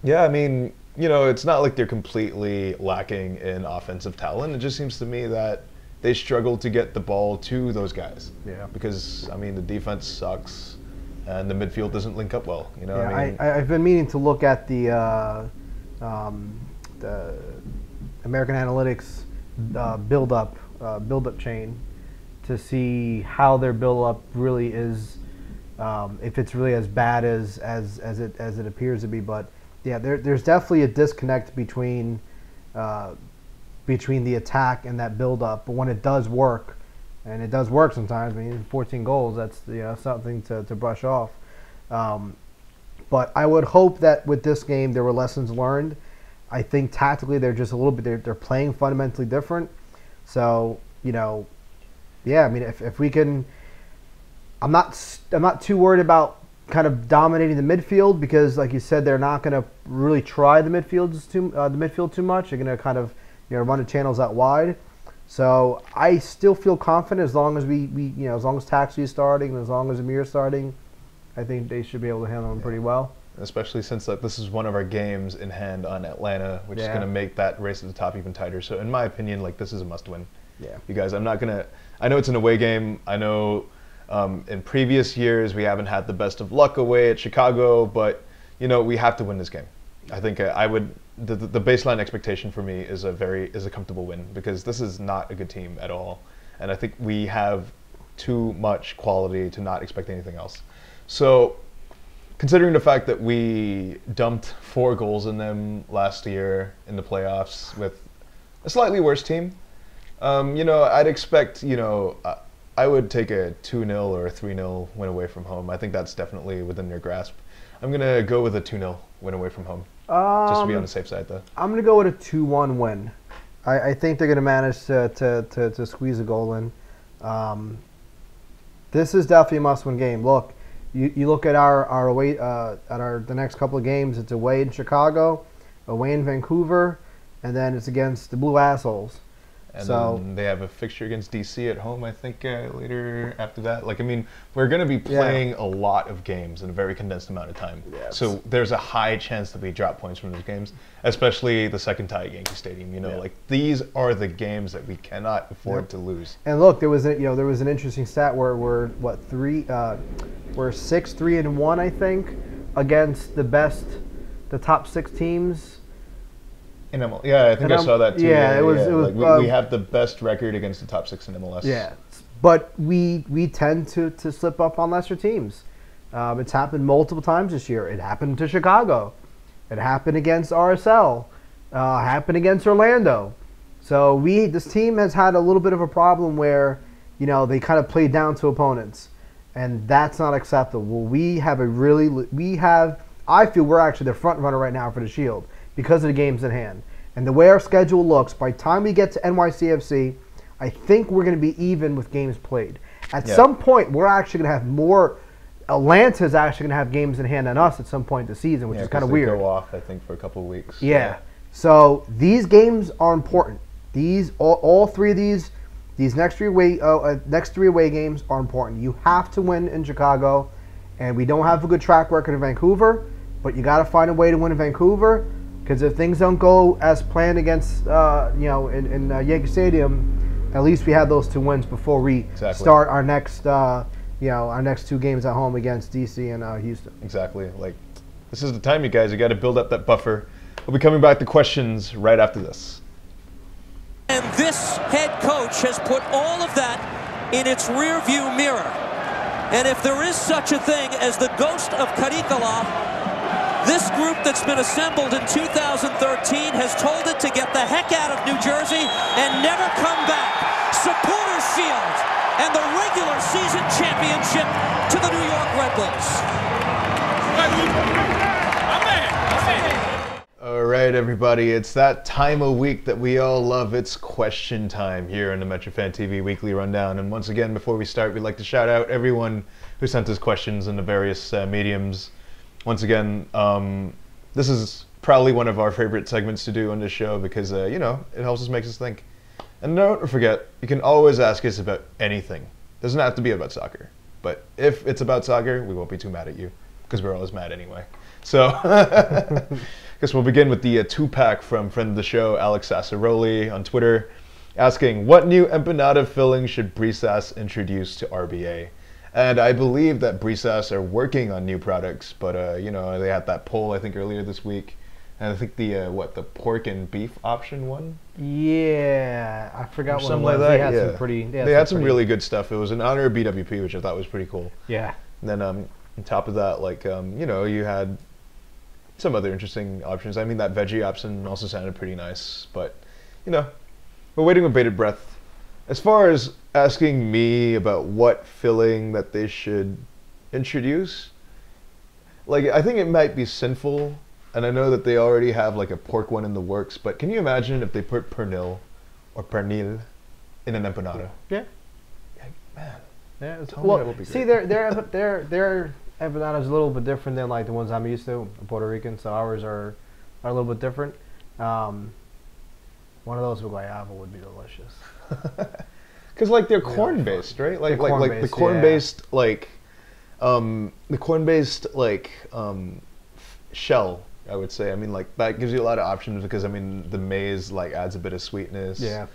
yeah, I mean, it's not like they're completely lacking in offensive talent. It just seems to me that they struggle to get the ball to those guys. Yeah. Because, I mean, the defense sucks and the midfield doesn't link up well. I've been meaning to look at the American Analytics build-up chain to see how their build-up really is, if it's really as bad as it appears to be. But yeah, there's definitely a disconnect between the attack and that build-up. But when it does work, and it does work sometimes, I mean, 14 goals, that's something to brush off. But I would hope that with this game there were lessons learned. I think tactically they're just a little bit, they're playing fundamentally different. So, yeah, I mean, if we can, I'm not too worried about kind of dominating the midfield, because like you said, they're not going to really try the midfield too much. They're going to kind of run the channels out wide. So I still feel confident as long as as long as Taxi is starting and as long as Amir is starting, I think they should be able to handle them pretty well. Especially since this is one of our games in hand on Atlanta, which is going to make that race at the top even tighter. So in my opinion, this is a must-win. Yeah. You guys, I know it's an away game. I know in previous years we haven't had the best of luck away at Chicago, but we have to win this game. I think the baseline expectation for me is a comfortable win, because this is not a good team at all, and I think we have too much quality to not expect anything else. So, considering the fact that we dumped 4 goals in them last year in the playoffs with a slightly worse team, I'd expect, I would take a 2-0 or a 3-0 win away from home. I think that's definitely within their grasp. I'm going to go with a 2-0 win away from home, just to be on the safe side, though. I'm going to go with a 2-1 win. I think they're going to manage to squeeze a goal in. This is definitely a must-win game. Look, you look at our away the next couple of games. It's away in Chicago, away in Vancouver, and then it's against the Blue Assholes. And then they have a fixture against DC at home, I think, later after that. We're going to be playing a lot of games in a very condensed amount of time. Yes. So there's a high chance that we drop points from those games, especially the second tie at Yankee Stadium. These are the games that we cannot afford to lose. And look, there was an interesting stat where we're 6-3-1, I think, against the top 6 teams. In MLS. Yeah, I think I saw that too. Yeah, it was. We have the best record against the top 6 in MLS. Yeah, but we tend to slip up on lesser teams. It's happened multiple times this year. It happened to Chicago. It happened against RSL. Happened against Orlando. So this team has had a little bit of a problem where they kind of play down to opponents, and that's not acceptable. I feel we're actually the front runner right now for the Shield, because of the games in hand. And the way our schedule looks, by the time we get to NYCFC, I think we're going to be even with games played. At some point, we're actually going to have more. Atlanta's actually going to have games in hand than us at some point this season, which is kind of weird. Go off, I think, for a couple of weeks. Yeah. So these games are important. All three of these next three away games are important. You have to win in Chicago, and we don't have a good track record in Vancouver, but you got to find a way to win in Vancouver, because if things don't go as planned against in Yankee Stadium, at least we have those 2 wins before we start our next our next 2 games at home against DC and Houston. Exactly. Like, this is the time, you guys. You got to build up that buffer. We'll be coming back to questions right after this. And this head coach has put all of that in its rearview mirror. And if there is such a thing as the ghost of Karikala, this group that's been assembled in 2013 has told it to get the heck out of New Jersey and never come back. Supporters Shield and the regular season championship to the New York Red Bulls. All right, everybody, it's that time of week that we all love. It's question time here on the MetroFanTV Weekly Rundown. And once again, before we start, we'd like to shout out everyone who sent us questions in the various mediums. Once again, this is probably one of our favorite segments to do on this show because, it helps us, makes us think. And don't forget, you can always ask us about anything. It doesn't have to be about soccer. But if it's about soccer, we won't be too mad at you because we're always mad anyway. So, I guess we'll begin with the 2-pack from friend of the show, Alex Sassaroli on Twitter, asking, what new empanada filling should Brisas introduce to RBA? And I believe that Brisas are working on new products, but, they had that poll, I think, earlier this week. And I think the pork and beef option one? Yeah, I forgot what something it was. like that. They had some really good stuff. It was in honor of BWP, which I thought was pretty cool. Yeah. And then on top of that, you had some other interesting options. I mean, that veggie option also sounded pretty nice, but, we're waiting with bated breath. As far as asking me about what filling that they should introduce, I think it might be sinful, and I know that they already have, a pork one in the works, but can you imagine if they put pernil or pernil in an empanada? Yeah. Man. Yeah. That would be see, great. their empanada is a little bit different than the ones I'm used to. I'm Puerto Rican, so ours are a little bit different. One of those with guayaba would be delicious. Because they're corn based, right? The corn based shell, I would say. I mean, that gives you a lot of options because, I mean, the maize adds a bit of sweetness. Yeah.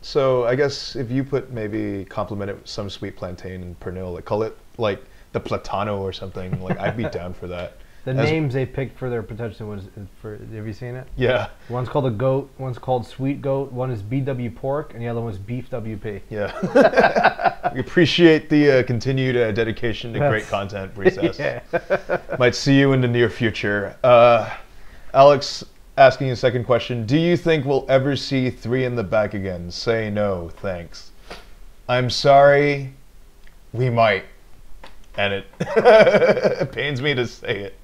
So I guess if you maybe complement it with some sweet plantain and pernil, call it the platano or something, I'd be down for that. The names they picked for their potential was have you seen it? Yeah. One's called a goat, one's called sweet goat, one is BW pork, and the other one is beef WP. Yeah. We appreciate the continued dedication to great content, Brisas. Yeah. Might see you in the near future. Alex asking a second question. Do you think we'll ever see 3 in the back again? Say no, thanks. I'm sorry, we might. And it pains me to say it.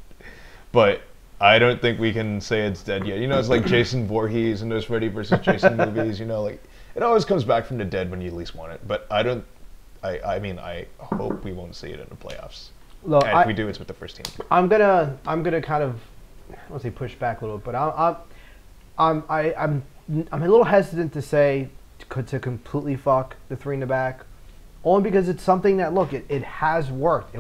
But I don't think we can say it's dead yet. It's like Jason Voorhees and those Freddy versus Jason movies, it always comes back from the dead when you least want it. But I hope we won't see it in the playoffs. Look, and if we do, it's with the first team. I'm gonna kind of, I don't want to say push back a little, but I'm a little hesitant to say to completely fuck the 3 in the back, only because it's something that it has worked.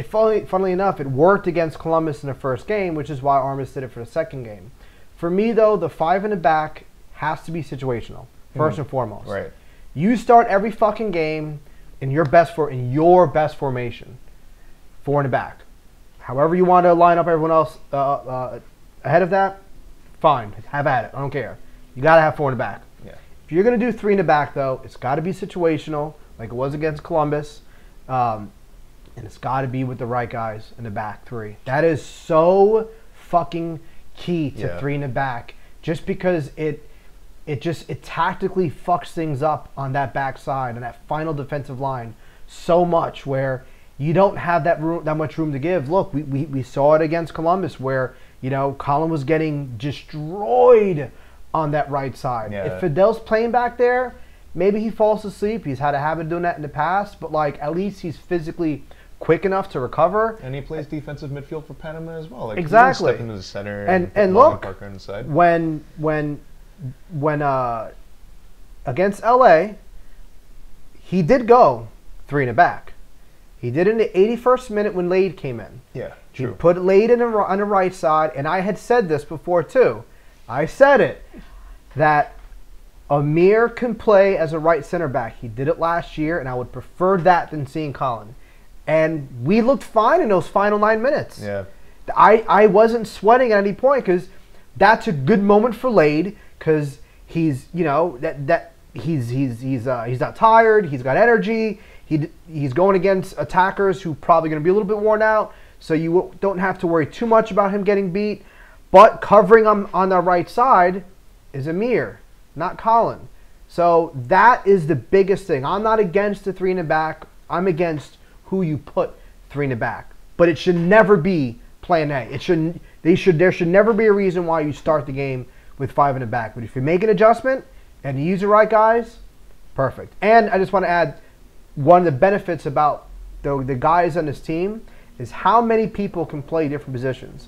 Funnily enough, it worked against Columbus in the first game, which is why Armas did it for the second game. For me, though, the 5 in the back has to be situational, first and foremost. Right. You start every fucking game in your best formation, 4 in the back. However you want to line up everyone else ahead of that, fine. Have at it. I don't care. You got to have 4 in the back. Yeah. If you're going to do 3 in the back, though, it's got to be situational, like it was against Columbus. And it's got to be with the right guys in the back 3. That is so fucking key to 3 in the back. Just because it tactically fucks things up on that back side and that final defensive line so much where you don't have that much room to give. Look, we saw it against Columbus where You know, Colin was getting destroyed on that right side. Yeah. If Fidel's playing back there, maybe he falls asleep. He's had a habit of doing that in the past, but like at least he's physically quick enough to recover. And he plays defensive midfield for Panama as well. Like, Exactly. He can step into the center And put look, Parker on the side. when against LA, he did go 3 in the back. He did it in the 81st minute when Lade came in. Yeah, He true. put Lade on the right side, and I had said this before too. I said it, that Amir can play as a right center back. He did it last year, and I would prefer that than seeing Colin. And we looked fine in those final 9 minutes. Yeah. I wasn't sweating at any point because that's a good moment for Lade because he's, you know, he's not tired. He's got energy. He's going against attackers who probably going to be a little bit worn out, so you don't have to worry too much about him getting beat. But covering him on the right side is Amir, not Colin. So that is the biggest thing. I'm not against the 3 in the back. I'm against who you put 3 in the back. But it should never be plan A. There should never be a reason why you start the game with 5 in the back. But if you make an adjustment and you use the right guys, perfect. And I just want to add, one of the benefits about the guys on this team is how many people can play different positions.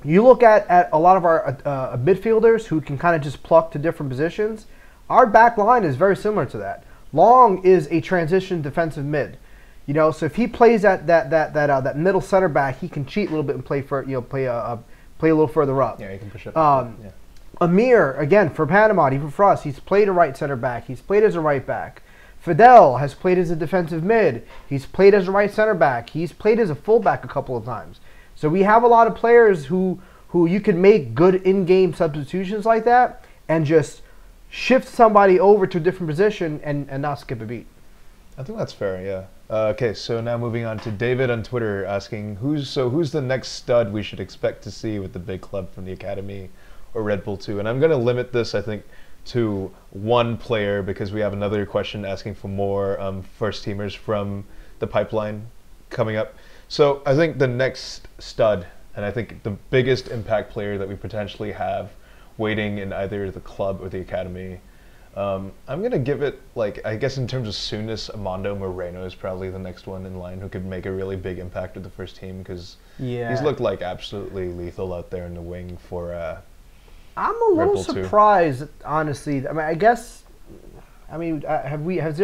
You look at a lot of our midfielders who can kind of just pluck to different positions. Our back line is very similar to that. Long is a transition defensive mid. You know, so if he plays that middle center back, he can cheat a little bit and play a little further up. Yeah, he can push up. Yeah. Amir, again, for Panama, even for us, he's played a right center back. He's played as a right back. Fidel has played as a defensive mid. He's played as a right center back. He's played as a fullback a couple of times. So we have a lot of players who you can make good in-game substitutions like that and just shift somebody over to a different position and not skip a beat. I think that's fair, yeah. Okay, so now moving on to David on Twitter asking, who's the next stud we should expect to see with the big club from the academy or Red Bull 2? And I'm going to limit this, I think, to one player because we have another question asking for more first-teamers from the pipeline coming up. So I think the next stud, and I think the biggest impact player that we potentially have waiting in either the club or the academy, I'm going to give it, like, I guess in terms of soonness, Armando Moreno is probably the next one in line who could make a really big impact with the first team because he's looked like absolutely lethal out there in the wing for I'm a little surprised, honestly. Has there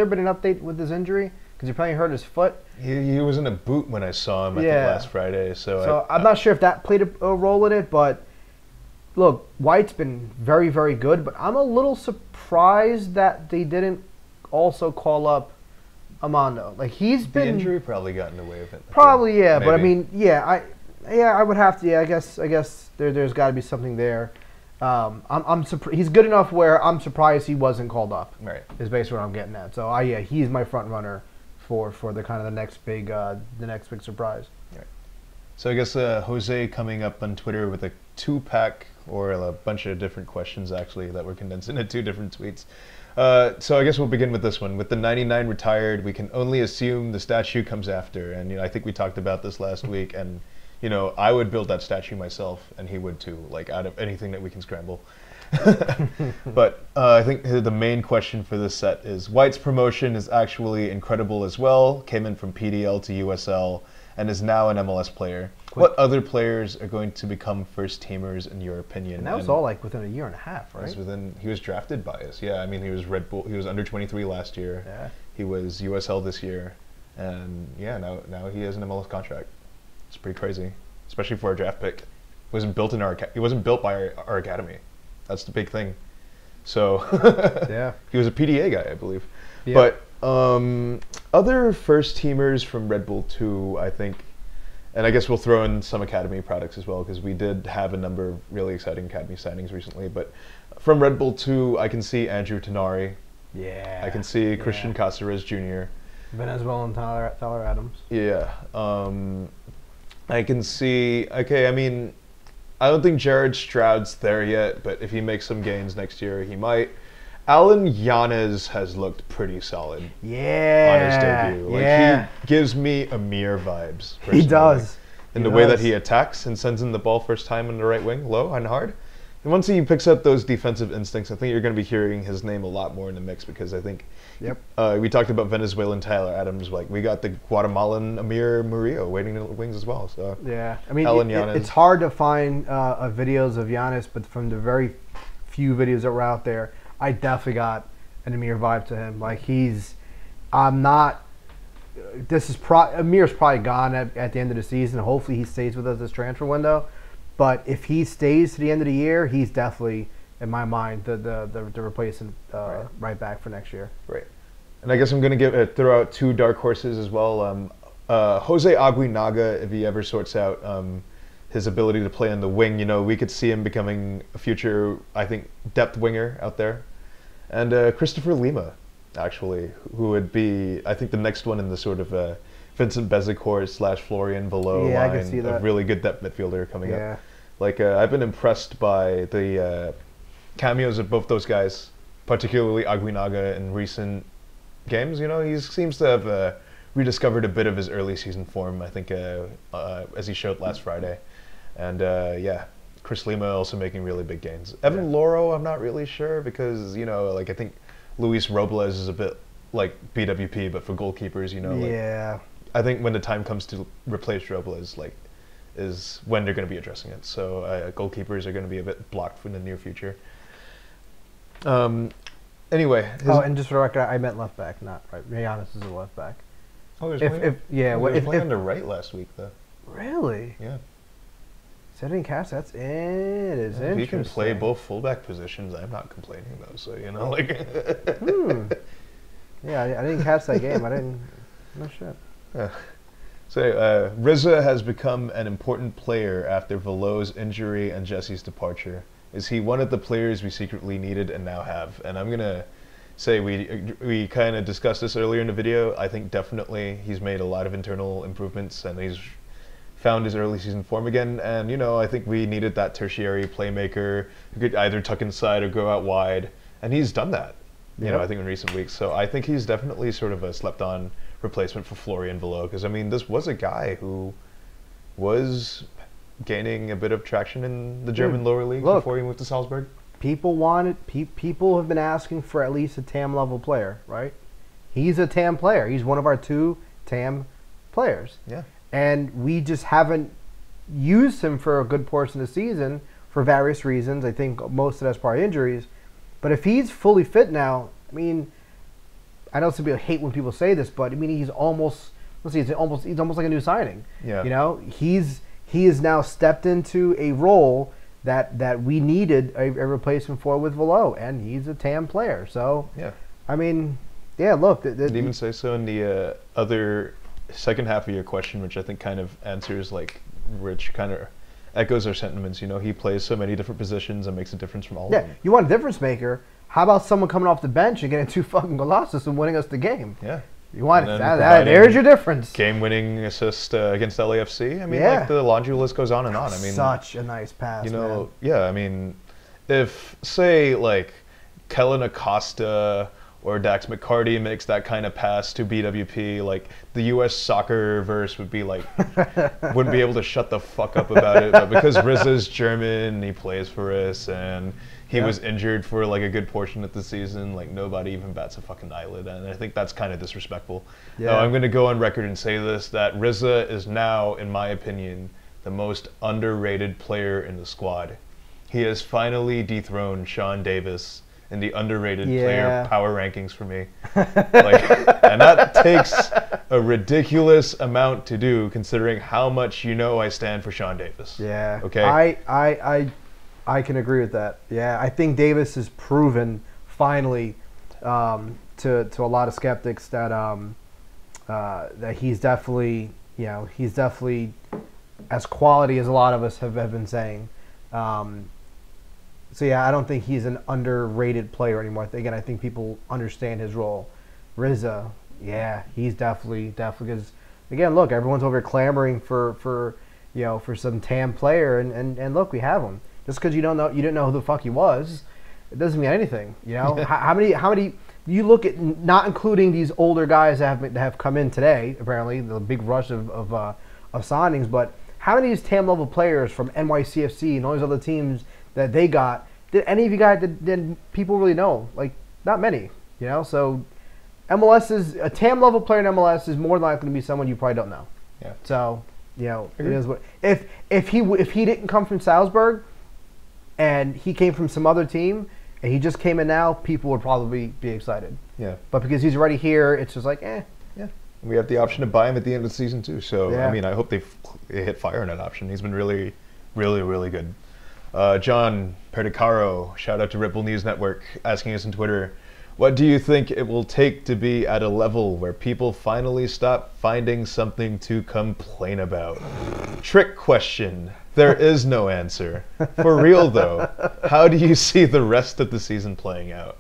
been an update with his injury? Because he probably hurt his foot. He was in a boot when I saw him, I think, last Friday. So I'm not sure if that played a role in it, but look, White's been very, very good, but I'm a little surprised that they didn't also call up Armando. Like, he's been... The injury probably got in the way of it. Probably, yeah. Maybe. But, I mean, I would have to, I guess there's got to be something there. I'm surprised. He's good enough where I'm surprised he wasn't called up. Right. Is basically what I'm getting at. So, he's my front runner for the kind of the next big surprise. Right. So I guess Jose coming up on Twitter with a 2-pack or a bunch of different questions actually that were condensed into 2 different tweets. So I guess we'll begin with this one. With the 99 retired, we can only assume the statue comes after. And I think we talked about this last week. And I would build that statue myself, and he would too. Like out of anything that we can scramble. But I think the main question for this set is White's promotion is actually incredible as well. Came in from PDL to USL and is now an MLS player. What other players are going to become first teamers in your opinion? And that was all like within a year and a half, right? He was drafted by us. Yeah, I mean he was Red Bull. He was under 23 last year. Yeah. He was USL this year, and now he has an MLS contract. It's pretty crazy, especially for a draft pick. He wasn't built by our academy. That's the big thing. So he was a PDA guy, I believe. Yeah. But other first teamers from Red Bull 2, I think, and I guess we'll throw in some academy products as well because we did have a number of really exciting academy signings recently. But from Red Bull 2, I can see Andrew Tenari. Yeah. I can see Christian Caceres Jr. Venezuelan Tyler Adams. Yeah. I can see. Okay, I mean, I don't think Jared Stroud's there yet, but if he makes some gains next year, he might. Alan Yanez has looked pretty solid on his debut. Like, he gives me Amir vibes. Personally. He does. in the way that he attacks and sends in the ball first time on the right wing, low and hard. And once he picks up those defensive instincts, I think you're going to be hearing his name a lot more in the mix because I think we talked about Venezuelan Tyler Adams. Like we got the Guatemalan Amir Murillo waiting in the wings as well. So yeah, I mean, it's hard to find videos of Giannis, but from the very few videos that were out there, I definitely got an Amir vibe to him. Like Amir's probably gone at the end of the season. Hopefully he stays with us this transfer window. But if he stays to the end of the year, he's definitely, in my mind, the replacement right back for next year. Right. And I guess I'm going to throw out two dark horses as well. Jose Aguinaga, if he ever sorts out his ability to play on the wing, we could see him becoming a future, I think, depth winger out there. And Christopher Lima, actually, who would be, I think, the next one in the sort of Vincent Bezecourt / Florian Valot line, I can see that. A really good depth midfielder coming up. Like, I've been impressed by the cameos of both those guys, particularly Aguinaga in recent games. He seems to have rediscovered a bit of his early season form, I think, as he showed last Friday. And, Chris Lima also making really big gains. Evan Loro, I'm not really sure because, I think Luis Robles is a bit like BWP, but for goalkeepers, I think when the time comes to replace Robles, is when they're going to be addressing it. So goalkeepers are going to be a bit blocked in the near future. Anyway. And just for the record, I meant left back, not right. Giannis is a left back. Oh, he was playing on the right last week, though. Really? Yeah. Setting cast, that's it. Is interesting. If he can play both fullback positions, I'm not complaining, though. So, Yeah, I didn't catch that game. No shit. So Rizza has become an important player after Valot's injury and Jesse's departure. Is he one of the players we secretly needed and now have? And I'm gonna say we kind of discussed this earlier in the video. I think definitely he's made a lot of internal improvements and he's found his early season form again. And I think we needed that tertiary playmaker who could either tuck inside or go out wide, and he's done that. I think in recent weeks. So I think he's definitely sort of a slept-on replacement for Florian Valot, because this was a guy who was gaining a bit of traction in the German lower league before he moved to Salzburg. People have been asking for at least a TAM level player, right? He's a TAM player. He's one of our 2 TAM players. Yeah. And we just haven't used him for a good portion of the season for various reasons. I think most of that's probably injuries. But if he's fully fit now, I mean, I know some people hate when people say this, but I mean, he's almost like a new signing. Yeah. He has now stepped into a role that we needed a replacement for with Valot, and he's a TAM player. So, I mean, look. Did even say so in the other second half of your question, which I think kind of answers, which kind of echoes our sentiments. He plays so many different positions and makes a difference from all of them. Yeah, you want a difference maker. How about someone coming off the bench and getting 2 fucking golazos and winning us the game? Yeah. You want that? There's your difference. Game-winning assist against LAFC. I mean, the laundry list goes on and on. I mean, such a nice pass. Man. Yeah. I mean, if say Kellen Acosta or Dax McCarty makes that kind of pass to BWP, the U.S. soccer verse would be wouldn't be able to shut the fuck up about it. But because Rizza's German, he plays for us, and he was injured for a good portion of the season, nobody even bats a fucking eyelid, and I think that's kind of disrespectful. Yeah. Now, I'm going to go on record and say this, that Rizza is now, in my opinion, the most underrated player in the squad. He has finally dethroned Sean Davis in the underrated player power rankings for me. And that takes a ridiculous amount to do, considering how much I stand for Sean Davis. Yeah. Okay. I can agree with that. Yeah, I think Davis has proven finally to a lot of skeptics that that he's definitely as quality as a lot of us have been saying. So yeah, I don't think he's an underrated player anymore. Again, I think people understand his role. Rizza, he's definitely because again, look, everyone's over clamoring for some TAM player, and look, we have him. Just because you didn't know who the fuck he was, it doesn't mean anything. How many you look at, not including these older guys that have come in today, apparently the big rush of signings, but how many of these TAM level players from NYCFC and all these other teams that they got, did any of you guys, did people really know? Like, not many, you know? So MLS is, a TAM level player in MLS is more likely to be someone you probably don't know. Yeah. So, you know, it is what, if he didn't come from Salzburg and he came from some other team and he just came in now, people would probably be excited. Yeah. But because he's already here, it's just like, yeah. We have the option to buy him at the end of the season too. So Yeah. I mean, I hope they hit fire on that option. He's been really, really, really good. John Perdicaro, shout out to Ripple News Network, asking us on Twitter, what do you think it will take to be at a level where people finally stop finding something to complain about? Trick question. There is no answer. For real though, how do you see the rest of the season playing out?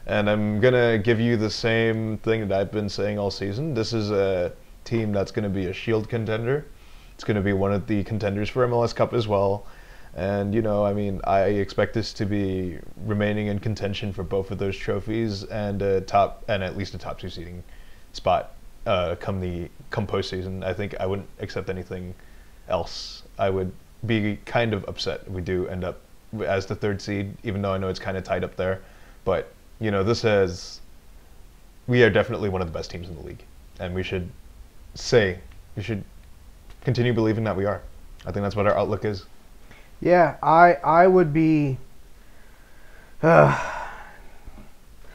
And I'm going to give you the same thing that I've been saying all season. This is a team that's going to be a Shield contender. It's going to be one of the contenders for MLS Cup as well. And, you know, I mean, I expect this to be remaining in contention for both of those trophies and at least a top 2 seeding spot come postseason. I think I wouldn't accept anything else. I would be kind of upset if we do end up as the 3rd seed, even though I know it's kind of tight up there. But you know, we are definitely one of the best teams in the league, and we should continue believing that we are. I think that's what our outlook is. Yeah, I would be, I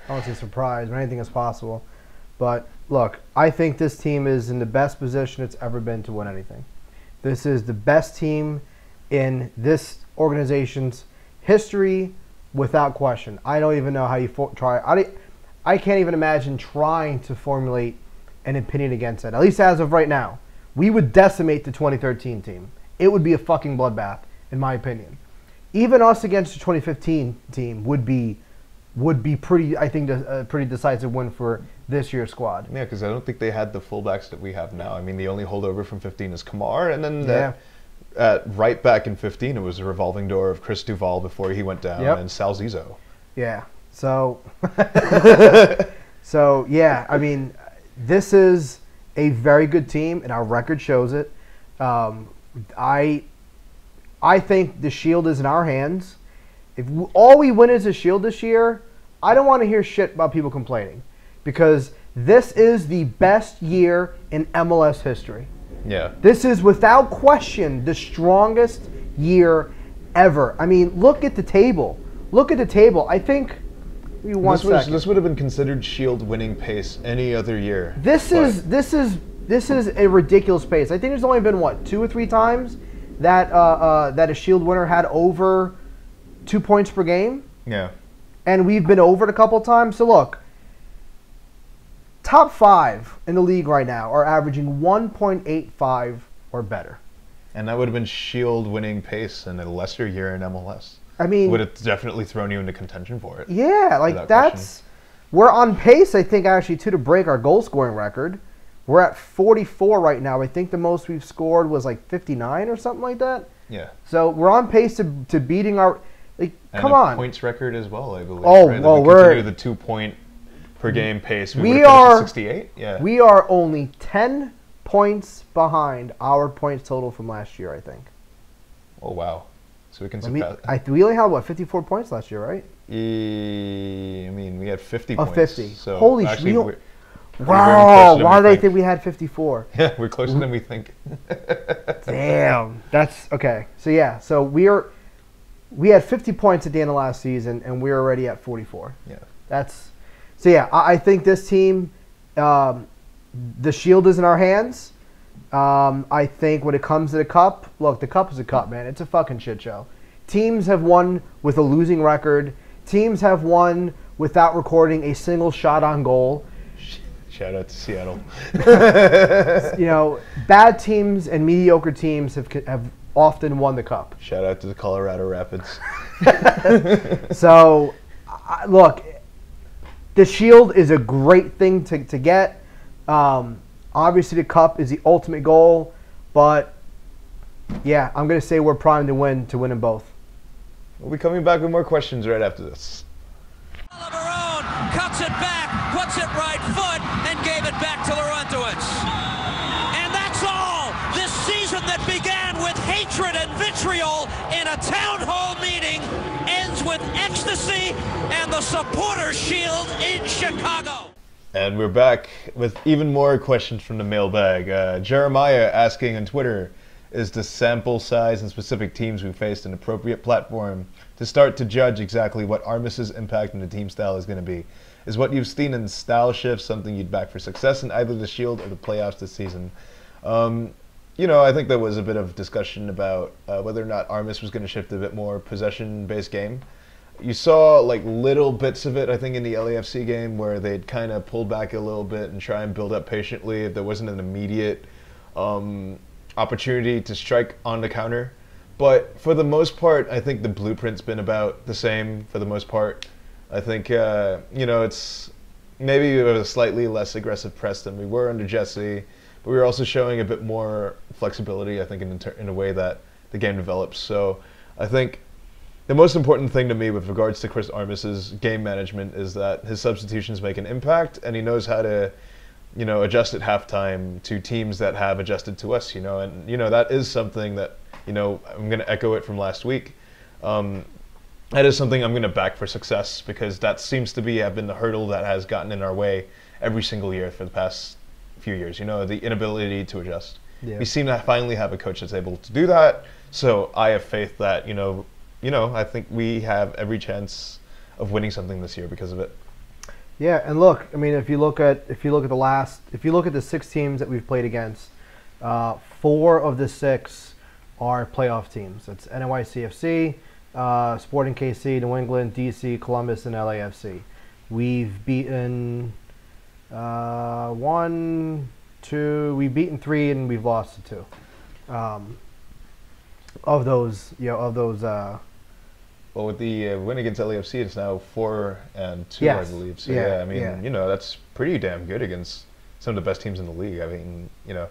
won't say surprised, but anything is possible. But look, I think this team is in the best position it's ever been to win anything. This is the best team in this organization's history, without question. I don't even know how you try. I can't even imagine trying to formulate an opinion against it. At least as of right now, we would decimate the 2013 team. It would be a fucking bloodbath, in my opinion. Even us against the 2015 team would be pretty. I think a pretty decisive win for this year's squad. Yeah, because I don't think they had the fullbacks that we have now. I mean, the only holdover from 15 is Kamar, and then right back in 15, it was a revolving door of Chris Duval before he went down, and Sal Zizzo. Yeah. So, yeah, I mean, this is a very good team, and our record shows it. I think the Shield is in our hands. If all we win is a Shield this year, I don't want to hear shit about people complaining, because this is the best year in MLS history. Yeah. This is without question the strongest year ever. I mean, look at the table. Look at the table. I think this would have been considered Shield winning pace any other year. This is a ridiculous pace. I think there's only been what, 2 or 3 times that that a Shield winner had over 2 points per game. Yeah. And we've been over it a couple times. So look, top 5 in the league right now are averaging 1.85 or better. And that would have been Shield winning pace in a lesser year in MLS. I mean, would have definitely thrown you into contention for it. Yeah, like that's, we're on pace, I think, actually, to break our goal scoring record. We're at 44 right now. I think the most we've scored was like 59 or something like that. Yeah. So we're on pace to beating our, like, come on. Points record as well, I believe. Oh, right? well, we're the 2 point per game pace. We are 68. Yeah. We are only 10 points behind our points total from last year, I think. Oh wow! So we can surpass. We only had what, 54 points last year, right? I mean, we had 50 Oh, points. 50. So holy actually, shit! Wow! Why do they think we had 54? Yeah, we're closer than we think. Damn, that's okay. So yeah, so we had 50 points at the end of last season, and we're already at 44. Yeah. So yeah, I think this team, the Shield is in our hands. I think when it comes to the Cup, look, the Cup is a cup, man. It's a fucking shit show. Teams have won with a losing record. Teams have won without recording a single shot on goal. Shout out to Seattle. You know, bad teams and mediocre teams have often won the Cup. Shout out to the Colorado Rapids. So, look, the Shield is a great thing to get. Obviously, the Cup is the ultimate goal, but yeah, I'm going to say we're primed to win them both. We'll be coming back with more questions right after this. Oliver cuts it back, puts it right foot, and gave it back to Laurentowicz. And that's all. This season that began with hatred and vitriol in a town hall meeting ends with ecstasy and the supporter shield in Chicago. And we're back with even more questions from the mailbag. Jeremiah asking on Twitter, is the sample size and specific teams we faced an appropriate platform to start to judge exactly what Armis's impact on the team style is going to be? Is what you've seen in style shifts something you'd back for success in either the Shield or the playoffs this season? You know, I think there was a bit of discussion about whether or not Armis was going to shift a bit more possession-based game. You saw like little bits of it, I think, in the LAFC game where they'd kind of pull back a little bit and try and build up patiently if there wasn't an immediate opportunity to strike on the counter. But for the most part, I think the blueprint's been about the same for the most part. I think, you know, it's maybe we have a slightly less aggressive press than we were under Jesse, but we were also showing a bit more flexibility, I think, in a way that the game develops. So I think the most important thing to me with regards to Chris Armis's game management is that his substitutions make an impact, and he knows how to, you know, adjust at halftime to teams that have adjusted to us, you know, and, you know, that is something that, you know, I'm going to echo it from last week. That is something I'm going to back for success, because that seems to have been the hurdle that has gotten in our way every single year for the past few years, you know, the inability to adjust. Yeah. We seem to finally have a coach that's able to do that, so I have faith that, you know, I think we have every chance of winning something this year because of it. Yeah, and look, I mean, if you look at the 6 teams that we've played against, 4 of the 6 are playoff teams. It's NYCFC, Sporting KC, New England, DC, Columbus, and LAFC. We've beaten 1, 2. We've beaten 3, and we've lost 2. Of those, you know, well, with the win against LAFC, it's now 4-2, yes. I believe. So yeah, I mean, you know, that's pretty damn good against some of the best teams in the league. I mean, you know,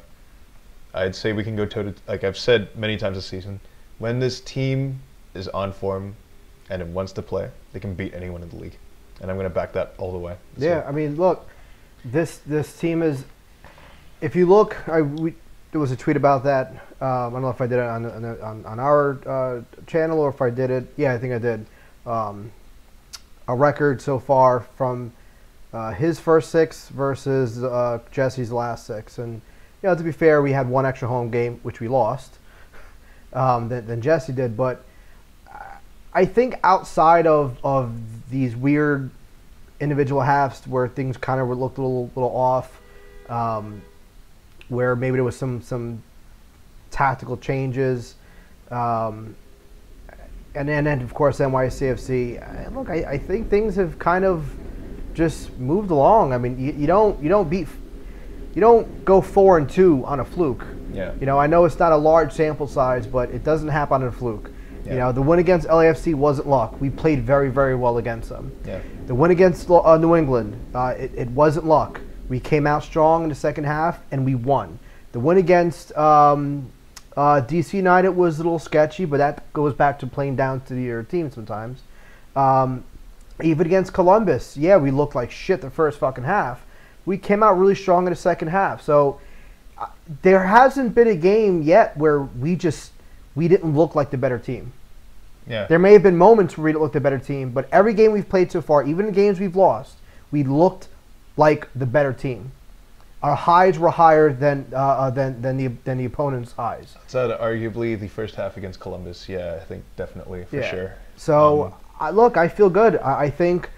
I'd say we can go toe to, like I've said many times this season, when this team is on form and it wants to play, they can beat anyone in the league, and I'm going to back that all the way. Yeah, I mean, look, this team is. If you look, there was a tweet about that. I don't know if I did it on our channel or if I did it. Yeah, I think I did. A record so far from his first 6 versus Jesse's last 6. And, you know, to be fair, we had 1 extra home game, which we lost, than Jesse did. But I think outside of these weird individual halves where things kind of looked a little off, where maybe there was some tactical changes, and then of course NYCFC. Look, I think things have kind of just moved along. I mean, you don't go 4-2 on a fluke. Yeah. You know, I know it's not a large sample size, but it doesn't happen on a fluke. Yeah. You know, the win against LAFC wasn't luck. We played very, very well against them. Yeah. The win against New England, it wasn't luck. We came out strong in the second half, and we won. The win against DC United was a little sketchy, but that goes back to playing down to your team sometimes. Even against Columbus, yeah, we looked like shit the first fucking half. We came out really strong in the second half. So there hasn't been a game yet where we didn't look like the better team. Yeah. There may have been moments where we didn't look the better team, but every game we've played so far, even the games we've lost, we looked like the better team. Our highs were higher than the opponent's highs. So arguably the first half against Columbus, yeah, I think definitely for sure. So look, I feel good. I think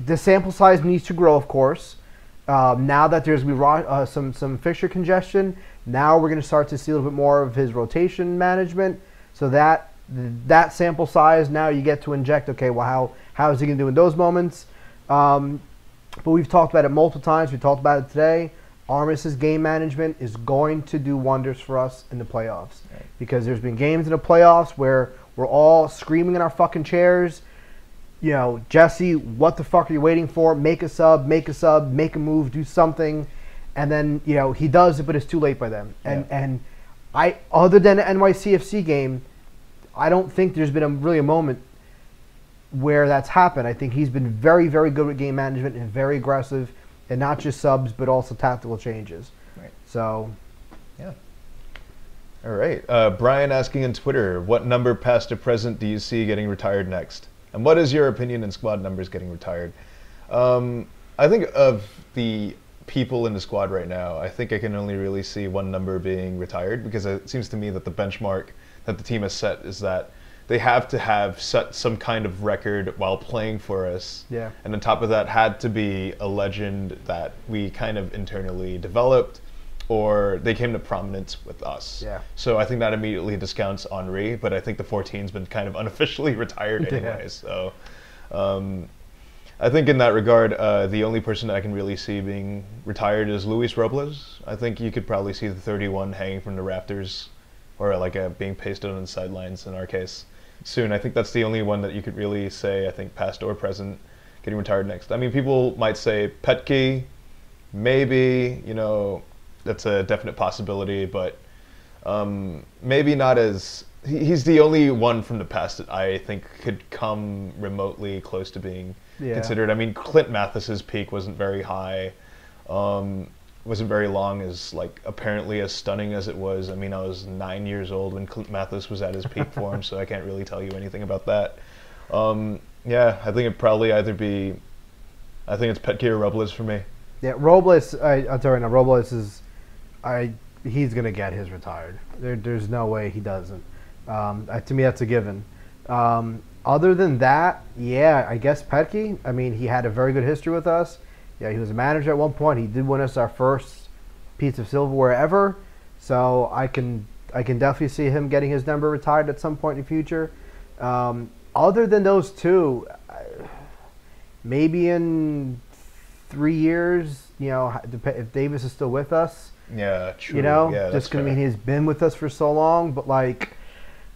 the sample size needs to grow, of course. Now that there's some fixture congestion, now we're going to start to see a little bit more of his rotation management. So that sample size, now you get to inject. Okay, well, how is he going to do in those moments? But we've talked about it multiple times. We talked about it today. Armis's game management is going to do wonders for us in the playoffs. Right. Because there's been games in the playoffs where we're all screaming in our fucking chairs. You know, Jesse, what the fuck are you waiting for? Make a sub, make a move, do something. And then, you know, he does it, but it's too late by then. And other than the NYCFC game, I don't think there's been really a moment where that's happened. I think he's been very, very good with game management and very aggressive, and not just subs, but also tactical changes. Right. So, yeah. All right. Brian asking on Twitter, what number past or present do you see getting retired next? And what is your opinion in squad numbers getting retired? I think of the people in the squad right now, I think I can only really see one number being retired, because it seems to me that the benchmark that the team has set is that they have to have set some kind of record while playing for us. Yeah. And on top of that, had to be a legend that we kind of internally developed, or they came to prominence with us. Yeah. So I think that immediately discounts Henry, but I think the 14's been kind of unofficially retired anyway. So I think in that regard, the only person that I can really see being retired is Luis Robles. I think you could probably see the 31 hanging from the rafters, or like being pasted on the sidelines in our case, soon. I think that's the only one that you could really say, I think, past or present, getting retired next. I mean, people might say Petke, maybe, you know, that's a definite possibility, but maybe not as... He's the only one from the past that I think could come remotely close to being considered. I mean, Clint Mathis's peak wasn't very high, wasn't very long, as like apparently as stunning as it was. I mean, I was 9 years old when Clint Mathis was at his peak form, so I can't really tell you anything about that. Yeah, I think it'd probably either be, I think it's Petke or Robles for me. Yeah, Robles, I'll tell you now, Robles is, he's going to get his retired. There's no way he doesn't. To me, that's a given. Other than that, yeah, I guess Petke. I mean, he had a very good history with us. Yeah, he was a manager at one point. He did win us our first piece of silverware ever. So I can definitely see him getting his number retired at some point in the future. Other than those two, maybe in 3 years, you know, if Davis is still with us. Yeah, true. You know, yeah, just because I mean he's been with us for so long, but like,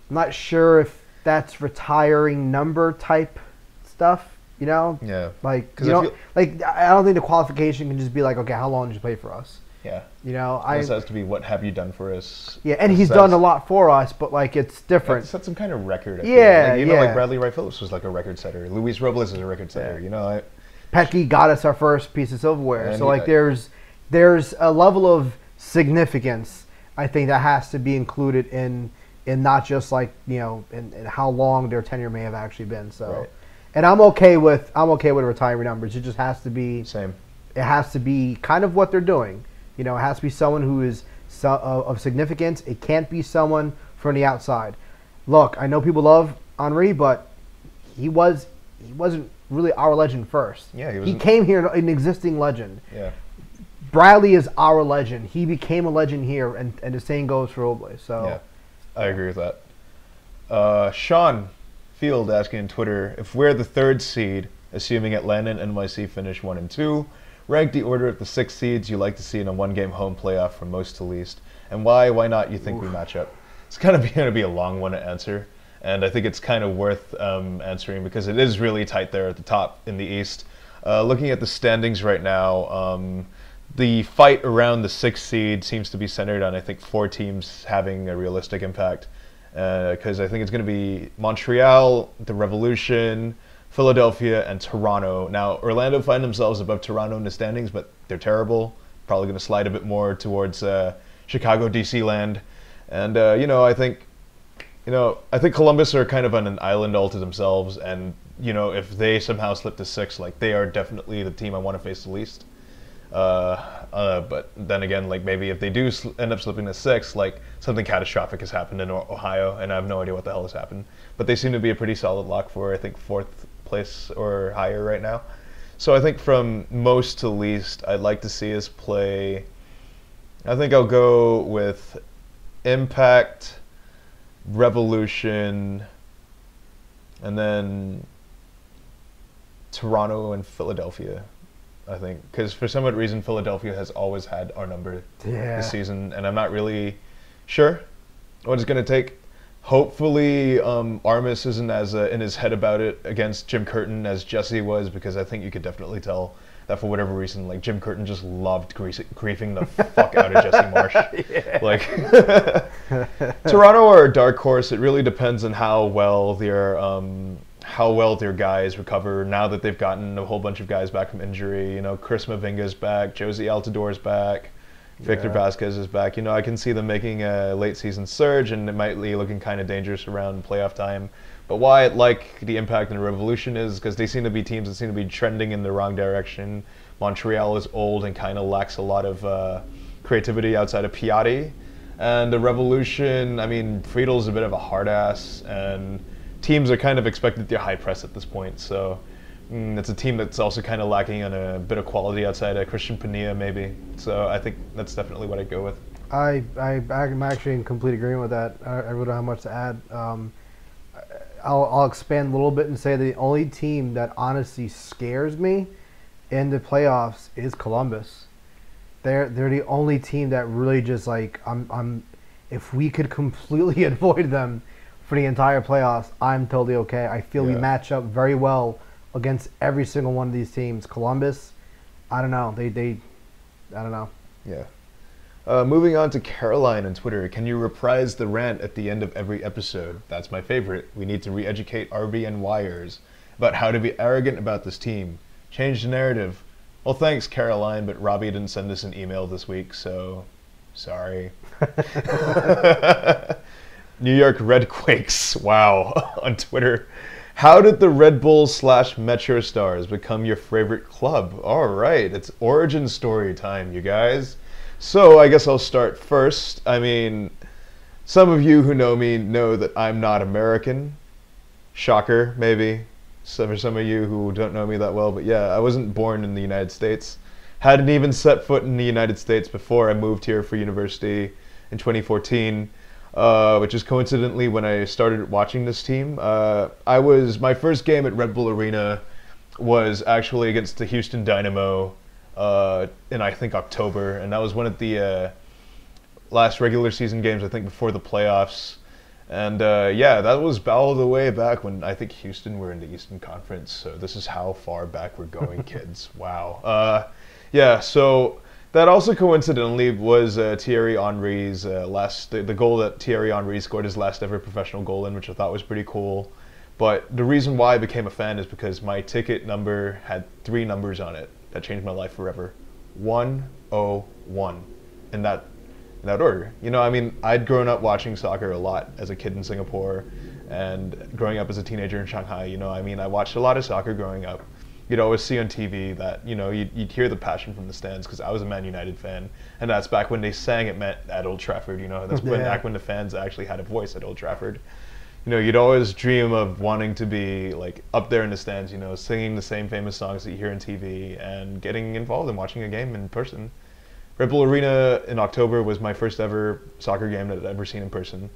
I'm not sure if that's retiring number type stuff. You know, yeah, like you know, like I don't think the qualification can just be like, okay, how long did you play for us? Yeah, you know, this has to be what have you done for us? Yeah, and he's done a lot for us, but like it's different. Set some kind of record. Yeah, like, you know, like Bradley Wright Phillips was like a record setter. Luis Robles is a record setter. You know, Petke got us our first piece of silverware, so like there's a level of significance, I think, that has to be included in not just like, you know, in how long their tenure may have actually been. So, and I'm okay with retiring numbers. It just has to be same. It has to be kind of what they're doing. You know, it has to be someone who is of significance. It can't be someone from the outside. Look, I know people love Henry, but he wasn't really our legend first. Yeah, he came here an existing legend. Yeah. Bradley is our legend. He became a legend here, and the same goes for Robles. So, yeah, I agree with that. Sean Field asking on Twitter, if we're the 3rd seed, assuming Atlanta and NYC finish 1 and 2, rank the order of the 6 seeds you like to see in a 1-game home playoff from most to least, and why not you think we match up? It's kind of going to be a long one to answer, and I think it's kind of worth answering because it is really tight there at the top in the East. Looking at the standings right now, the fight around the 6th seed seems to be centered on, I think, 4 teams having a realistic impact. Because I think it's going to be Montreal, the Revolution, Philadelphia, and Toronto. Now, Orlando find themselves above Toronto in the standings, but they're terrible. Probably going to slide a bit more towards Chicago, DC land. And, I think Columbus are kind of on an island all to themselves. And, if they somehow slip to 6, like, they are definitely the team I want to face the least. But then again, like maybe if they do end up slipping to 6, like something catastrophic has happened in Ohio, and I have no idea what the hell has happened. But they seem to be a pretty solid lock for, I think, 4th place or higher right now. So I think from most to least, I'd like to see us play. I think I'll go with Impact, Revolution, and then Toronto and Philadelphia. I think, because for some odd reason, Philadelphia has always had our number this season, and I'm not really sure what it's going to take. Hopefully, Armis isn't as in his head about it against Jim Curtin as Jesse was, because I think you could definitely tell that for whatever reason, like Jim Curtin just loved griefing the fuck out of Jesse Marsh. Like, Toronto are a dark horse. It really depends on how well their guys recover now that they've gotten a whole bunch of guys back from injury. Chris Mavinga's back, Josie Altidore's back, Victor Vasquez is back. I can see them making a late season surge, and it might be looking kind of dangerous around playoff time. But why I like the Impact and the Revolution is because they seem to be teams that seem to be trending in the wrong direction. Montreal is old and kind of lacks a lot of creativity outside of Piatti. And the Revolution, I mean, Friedel's a bit of a hard ass, and teams are kind of expected to high press at this point. So it's a team that's also kind of lacking on a bit of quality outside of Christian Pania, maybe. So I think that's definitely what I'd go with. I'm actually in complete agreement with that. I really don't have much to add. I'll expand a little bit and say the only team that honestly scares me in the playoffs is Columbus. They're the only team that really just like if we could completely avoid them for the entire playoffs, I'm totally okay. I feel we match up very well against every single one of these teams. Columbus, I don't know. I don't know. Yeah. Moving on to Caroline on Twitter. Can you reprise the rant at the end of every episode? That's my favorite. We need to re-educate RBNYers about how to be arrogant about this team. Change the narrative. Well, thanks, Caroline, but Robbie didn't send us an email this week, so sorry. New York Red Quakes, wow, on Twitter. How did the Red Bulls / Metro Stars become your favorite club? All right, it's origin story time, you guys. So I guess I'll start first. I mean, some of you who know me know that I'm not American. Shocker, maybe. So for some of you who don't know me that well, but yeah, I wasn't born in the United States. Hadn't even set foot in the United States before I moved here for university in 2014, which is coincidentally when I started watching this team. My first game at Red Bull Arena was actually against the Houston Dynamo in I think October, and that was one of the last regular season games I think before the playoffs. And yeah, that was all the way back when I think Houston were in the Eastern Conference. So this is how far back we're going, kids. Wow. Yeah, so that also coincidentally was Thierry Henry's the goal that Thierry Henry scored his last ever professional goal in, which I thought was pretty cool. But the reason why I became a fan is because my ticket number had 3 numbers on it that changed my life forever. 101 in that order. I mean, I'd grown up watching soccer a lot as a kid in Singapore and growing up as a teenager in Shanghai. I mean, I watched a lot of soccer growing up. You'd always see on TV that, you'd hear the passion from the stands because I was a Man United fan, and that's back when they sang at Old Trafford, that's back when the fans actually had a voice at Old Trafford. You'd always dream of wanting to be like up there in the stands, singing the same famous songs that you hear on TV and getting involved in watching a game in person. Red Bull Arena in October was my first ever soccer game that I'd ever seen in person,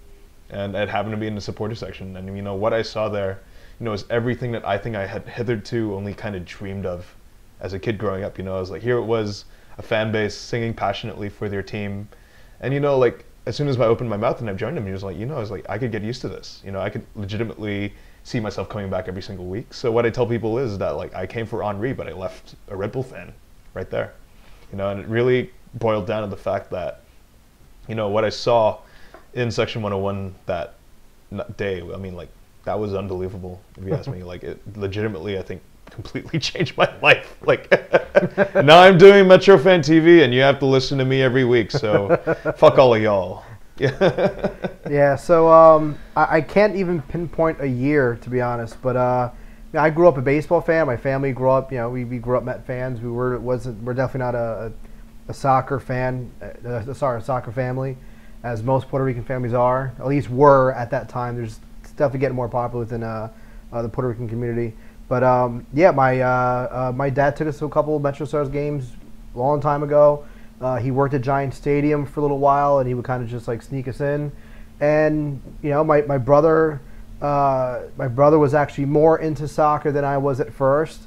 and it happened to be in the supporter section. And what I saw there, is everything that I think I had hitherto only kind of dreamed of as a kid growing up. I was like, here it was, a fan base singing passionately for their team, and like as soon as I opened my mouth and I joined them, I was like, I could get used to this. I could legitimately see myself coming back every single week. So what I tell people is that like I came for Henry, but I left a Red Bull fan right there. And it really boiled down to the fact that, what I saw in Section 101 that day, I mean, like, that was unbelievable, if you ask me. Like, it legitimately, I think, completely changed my life. Like, now I'm doing MetroFanTV, and you have to listen to me every week, so fuck all of y'all. Yeah, so I can't even pinpoint a year, to be honest, but I grew up a baseball fan. My family grew up, we grew up Met fans. We're definitely not a soccer fan, a soccer family, as most Puerto Rican families are, at least were at that time. It's definitely getting more popular within the Puerto Rican community. But yeah, my dad took us to a couple of Metro Stars games a long time ago. He worked at Giant Stadium for a little while, and he would kind of just like sneak us in. And my brother was actually more into soccer than I was at first,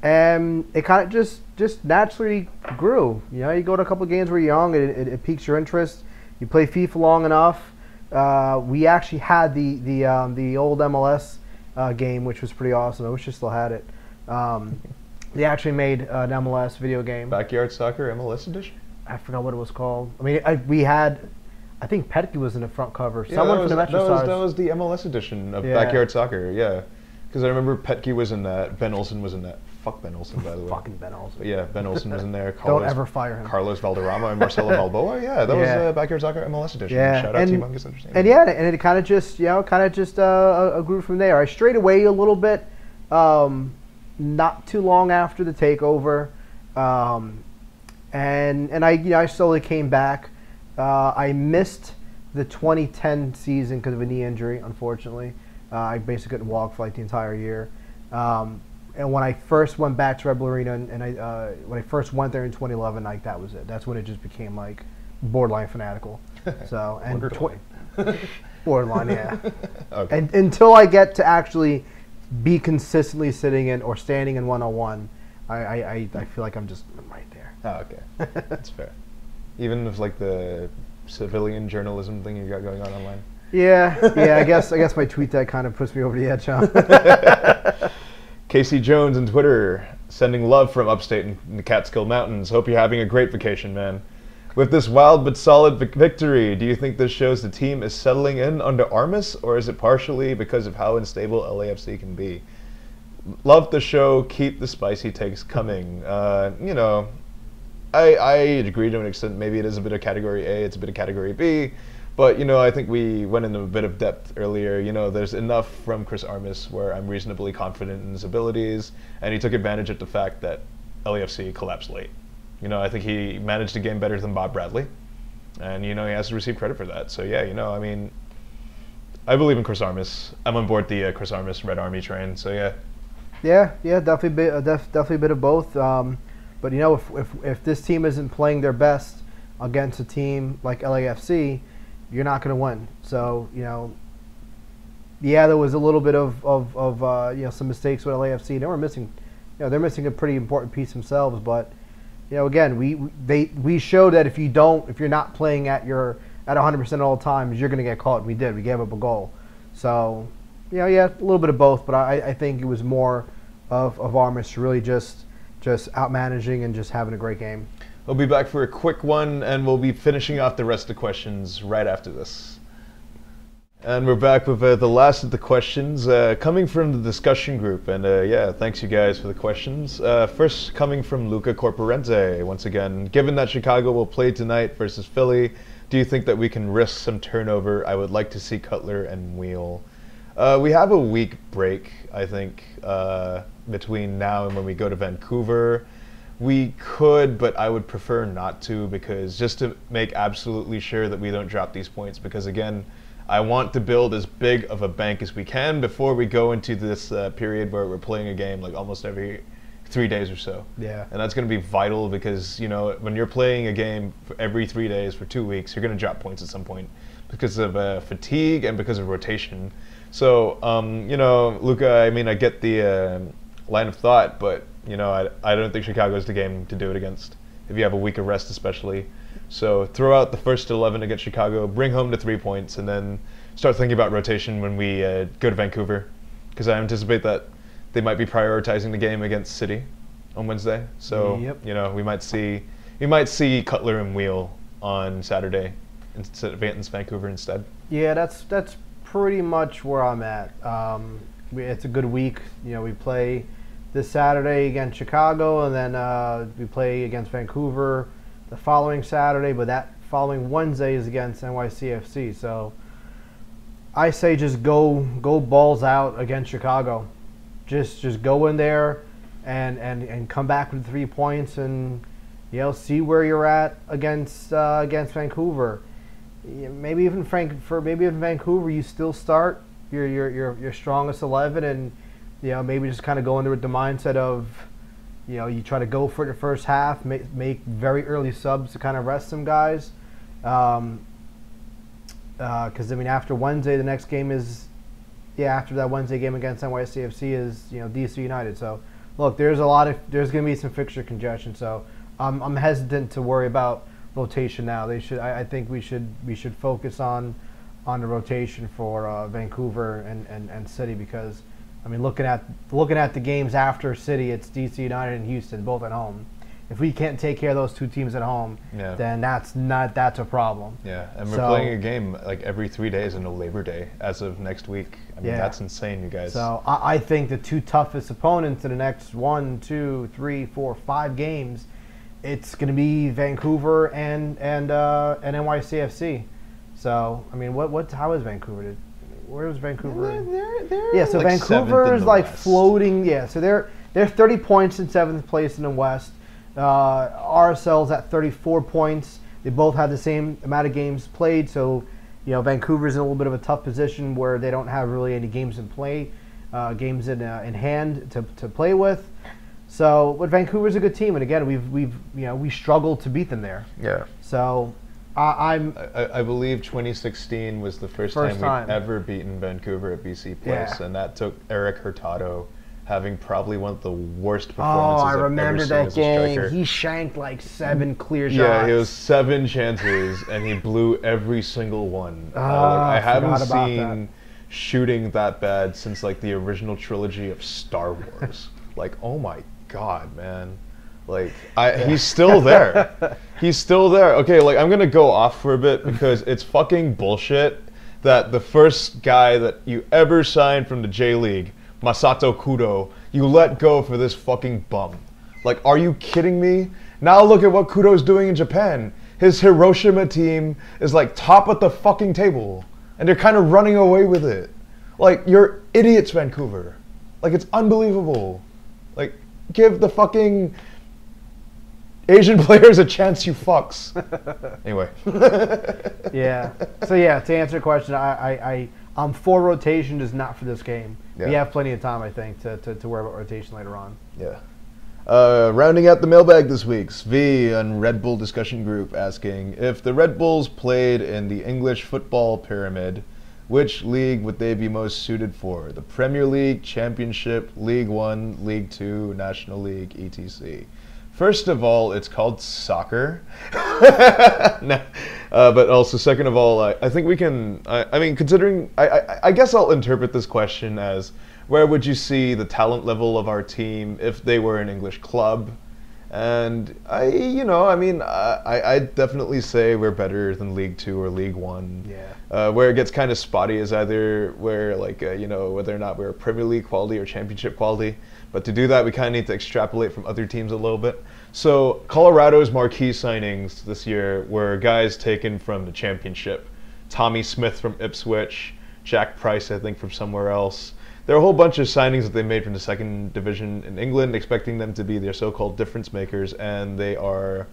and it kind of just naturally grew. You go to a couple of games where you're young, it piques your interest. You play FIFA long enough. We actually had the old MLS game, which was pretty awesome. I wish I still had it. They actually made an MLS video game. Backyard Soccer MLS edition? I forgot what it was called. I mean, I think Petke was in the front cover. Yeah, Someone from the Metro Stars. That was the MLS edition of Backyard Soccer, yeah. Because I remember Petke was in that, Ben Olsen was in that. Fuck Ben Olsen, by the way. Fucking Ben Olsen. But yeah, Ben Olsen was in there. Don't ever fire him. Carlos Valderrama and Marcelo Balboa. Yeah, that was Backyard Soccer MLS edition. Yeah. Shout out to Humongous Entertainment. And yeah, and it kind of just, grew from there. I strayed away a little bit, not too long after the takeover, and I slowly came back. I missed the 2010 season because of a knee injury, unfortunately. I basically couldn't walk for like the entire year. And when I first went back to Red Bull Arena, and when I first went there in 2011, like that was it. That's when it just became like borderline fanatical. So and borderline, yeah. Okay. And until I get to actually be consistently sitting in or standing in 101, I feel like I'm right there. Oh, okay. That's fair. Even with like the civilian journalism thing you got going on online. Yeah. I guess my tweet that kind of puts me over the edge, huh? Casey Jones on Twitter, sending love from upstate in the Catskill Mountains. Hope you're having a great vacation, man. With this wild but solid victory, do you think this shows the team is settling in under Armas, or is it partially because of how unstable LAFC can be? Love the show. Keep the spicy takes coming. I agree to an extent. Maybe it is a bit of Category A, it's a bit of Category B. But, I think we went into a bit of depth earlier. There's enough from Chris Armas where I'm reasonably confident in his abilities, and he took advantage of the fact that LAFC collapsed late. I think he managed the game better than Bob Bradley, and, he has to receive credit for that. So, yeah, I believe in Chris Armas. I'm on board the Chris Armas Red Army train, so, yeah. Yeah, definitely a bit of both. But, if this team isn't playing their best against a team like LAFC, you're not going to win. So, there was a little bit of some mistakes with LAFC. They were missing, they're missing a pretty important piece themselves. But, again, we showed that if you're not playing at 100% at all times, you're going to get caught. And we did. We gave up a goal. So, a little bit of both. But I think it was more of Armas really just out managing and just having a great game. We'll be back for a quick one, and we'll be finishing off the rest of the questions right after this. And we're back with the last of the questions coming from the discussion group. And thanks you guys for the questions. First coming from Luca Corporente. Once again, given that Chicago will play tonight versus Philly, do you think that we can risk some turnover? I would like to see Cutler and Wheel. We have a week break, I think, between now and when we go to Vancouver. We could, but I would prefer not to, because just to make absolutely sure that we don't drop these points, because again, I want to build as big of a bank as we can before we go into this period where we're playing a game like almost every 3 days or so. Yeah. And that's going to be vital, because when you're playing a game for every 3 days for 2 weeks, you're going to drop points at some point because of fatigue and because of rotation. So, Luca, I get the line of thought, but I don't think Chicago is the game to do it against, if you have a week of rest especially. So throw out the first 11 against Chicago, bring home the 3 points, and then start thinking about rotation when we go to Vancouver, because I anticipate that they might be prioritizing the game against City on Wednesday. So we might see Cutler and Wheel on Saturday instead of Vancouver instead. Yeah, that's pretty much where I'm at. It's a good week. We play this Saturday against Chicago, and then we play against Vancouver the following Saturday, but that following Wednesday is against NYCFC. So I say just go balls out against Chicago. Just go in there and come back with 3 points, and see where you're at against Vancouver. Maybe even Vancouver, you still start your strongest 11, and maybe just kind of go into with the mindset of, you try to go for the first half, make very early subs to kind of rest some guys. Because, after Wednesday, the next game is, after that Wednesday game against NYCFC is, DC United. So, look, there's going to be some fixture congestion. So, I'm hesitant to worry about rotation now. I think we should focus on the rotation for Vancouver and City, because looking at the games after City, it's DC United and Houston, both at home. if we can't take care of those two teams at home, then that's a problem. Yeah, and we're playing a game like every 3 days until Labor Day as of next week. I mean, that's insane, you guys. So I think the two toughest opponents in the next 1, 2, 3, 4, 5 games, it's going to be Vancouver and NYCFC. So I mean, how is Vancouver? Where is Vancouver? They're so like Vancouver is like floating. Yeah, so they're 30 points in 7th place in the West. RSL's at 34 points. They both have the same amount of games played. So, Vancouver's in a little bit of a tough position where they don't have really any games in play, games in hand to play with. So, but Vancouver's a good team, and again, we struggled to beat them there. Yeah. So. I believe 2016 was the first time we've ever beaten Vancouver at BC Place, and that took Eric Hurtado having probably one of the worst performances I remember I've ever that seen as a game. striker. He shanked like 7 clear shots. Yeah, it was 7 chances, and he blew every single one. I haven't seen shooting that bad since like the original trilogy of Star Wars. Like, oh my God, man. Like, he's still there. He's still there. Okay, like, I'm going to go off for a bit because it's fucking bullshit that the first guy that you ever signed from the J-League, Masato Kudo, you let go for this fucking bum. Like, are you kidding me? Now look at what Kudo's doing in Japan. His Hiroshima team is, like, top of the fucking table. And they're kind of running away with it. Like, you're idiots, Vancouver. Like, it's unbelievable. Like, give the fucking Asian players a chance, you fucks. Anyway. Yeah. So yeah, to answer your question, I'm for rotation, just not for this game. Yeah. We have plenty of time, I think, to worry about rotation later on. Yeah. Rounding out the mailbag this week, Svi on Red Bull discussion group asking, if the Red Bulls played in the English football pyramid, which league would they be most suited for? The Premier League, Championship, League One, League Two, National League, etc. First of all, it's called soccer. But also, second of all, I think we can, I mean, considering, I guess I'll interpret this question as, where would you see the talent level of our team if they were an English club? And I'd definitely say we're better than League Two or League One. Yeah. Where it gets kind of spotty is either where, like, whether or not we're Premier League quality or Championship quality. But to do that, we kind of need to extrapolate from other teams a little bit. So Colorado's marquee signings this year were guys taken from the Championship. Tommy Smith from Ipswich, Jack Price, I think, from somewhere else. There are a whole bunch of signings that they made from the second division in England, expecting them to be their so-called difference makers, and they are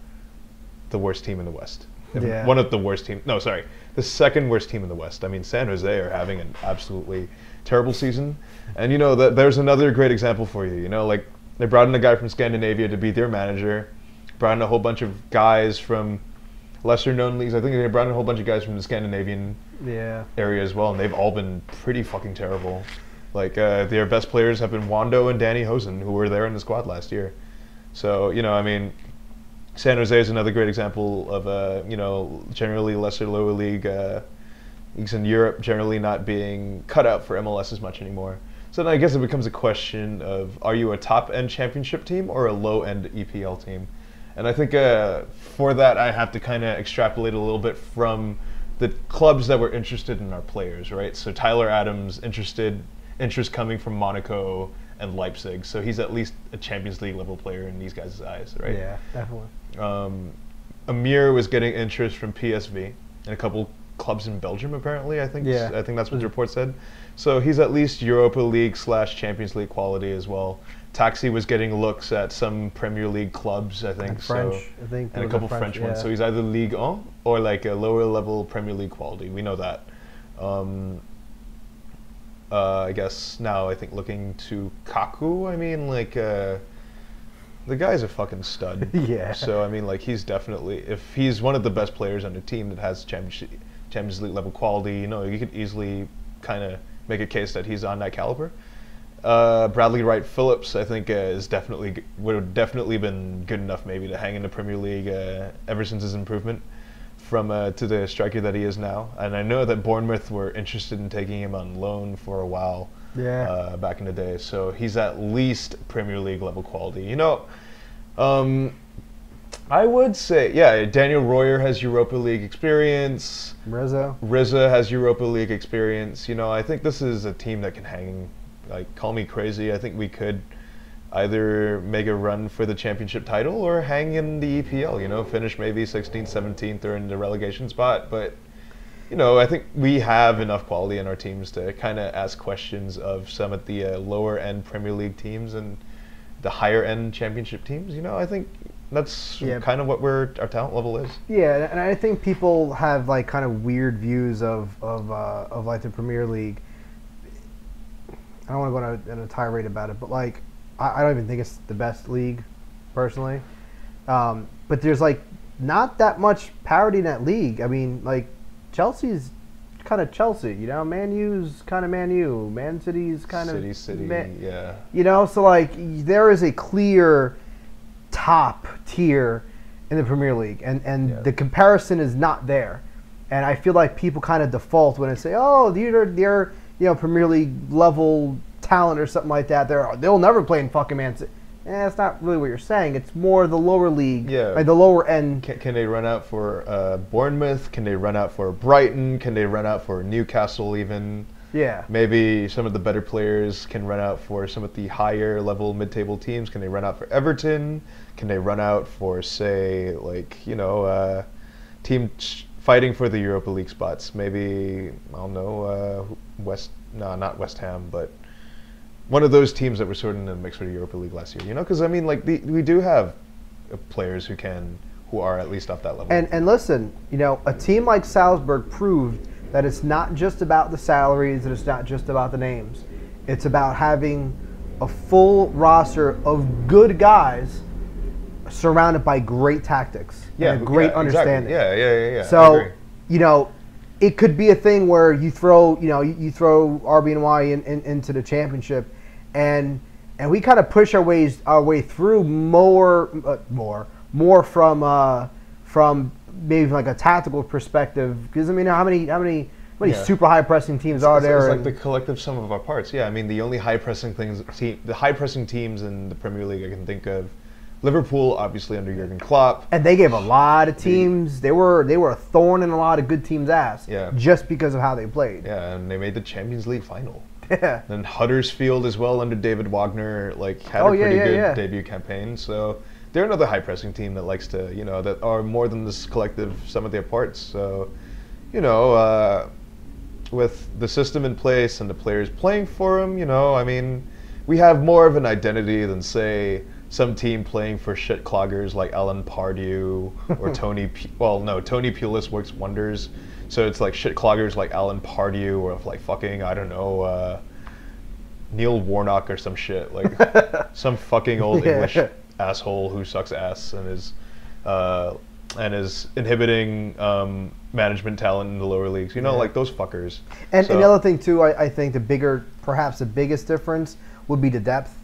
the worst team in the West. Yeah. One of the worst teams. No, sorry. The second worst team in the West. I mean, San Jose are having an absolutely terrible season. And, there's another great example for you. Like, they brought in a guy from Scandinavia to be their manager, brought in a whole bunch of guys from lesser-known leagues. I think they brought in a whole bunch of guys from the Scandinavian area as well, and they've all been pretty fucking terrible. Like, their best players have been Wando and Danny Hosen, who were there in the squad last year. So, San Jose is another great example of, generally lesser lower league leagues in Europe generally not being cut out for MLS as much anymore. So then I guess it becomes a question of, are you a top-end championship team or a low-end EPL team? And I think for that I have to kind of extrapolate a little bit from the clubs that were interested in our players, right? So Tyler Adams, interest coming from Monaco and Leipzig, so he's at least a Champions League level player in these guys' eyes, right? Yeah, definitely. Amir was getting interest from PSV and a couple clubs in Belgium, apparently. I think that's what the report said. So he's at least Europa League / Champions League quality as well. Taxi was getting looks at some Premier League clubs, I think. And French, I think. And a couple French ones. So he's either Ligue 1 or like a lower level Premier League quality. We know that. I guess now I think looking to Kaku, the guy's a fucking stud. Yeah. So he's definitely, if he's one of the best players on the team that has Champions League level quality, you could easily kind of make a case that he's on that caliber. Bradley Wright Phillips, I think, would have definitely been good enough maybe to hang in the Premier League ever since his improvement to the striker that he is now. And I know that Bournemouth were interested in taking him on loan for a while back in the day. So he's at least Premier League level quality. I would say, yeah, Daniel Royer has Europa League experience. Rizza has Europa League experience. You know, I think this is a team that can hang. Like, call me crazy. I think we could either make a run for the championship title or hang in the EPL. You know, finish maybe 16th, 17th, or in the relegation spot. But you know, I think we have enough quality in our teams to kind of ask questions of some of the lower end Premier League teams and the higher end championship teams. You know, I think that's kind of what our talent level is. Yeah, and I think people have like kind of weird views of like the Premier League. I don't want to go on a tirade about it, but like I don't even think it's the best league, personally. But there's like not that much parity in that league. I mean, like Chelsea's kind of Chelsea, you know. Man U's kind of Man U. Man City's kind of City. Yeah. You know, so like there is a clear top tier in the Premier League, and the comparison is not there. And I feel like people kind of default when they say, "Oh, they're you know, Premier League level talent or something like that. They'll never play in fucking Man City." That's not really what you're saying. It's more the lower league, like the lower end. Can they run out for Bournemouth? Can they run out for Brighton? Can they run out for Newcastle even? Yeah. Maybe some of the better players can run out for some of the higher level mid-table teams. Can they run out for Everton? Can they run out for, say, like, you know, team fighting for the Europa League spots? Maybe, I don't know, not West Ham, but one of those teams that were sort of in the mix for the Europa League last year, you know, because I mean, like we do have players who are at least off that level. And listen, you know, a team like Salzburg proved that it's not just about the salaries and it's not just about the names. It's about having a full roster of good guys surrounded by great tactics and a great understanding. Exactly. Yeah. So, you know, it could be a thing where you throw RBNY into the championship, and we kind of push our way through more from maybe like a tactical perspective. Because I mean, how many super high pressing teams are there? It's like the collective sum of our parts. Yeah, I mean, the only high pressing teams in the Premier League I can think of. Liverpool, obviously under Jurgen Klopp, and they gave a lot of teams. They were a thorn in a lot of good teams' ass. Yeah. Just because of how they played. Yeah, and they made the Champions League final. Yeah. And Huddersfield as well under David Wagner, like had a pretty good debut campaign. So they're another high pressing team that likes to, you know, that are more than this collective sum of their parts. So, you know, with the system in place and the players playing for them, you know, I mean, we have more of an identity than, say, some team playing for shit cloggers like Alan Pardew or Tony Pulis works wonders. So it's like shit cloggers like Alan Pardew or like fucking, I don't know, Neil Warnock or some shit. Like some fucking old English asshole who sucks ass and is inhibiting management talent in the lower leagues. You know, like those fuckers. And the other thing too, I think perhaps the biggest difference would be the depth.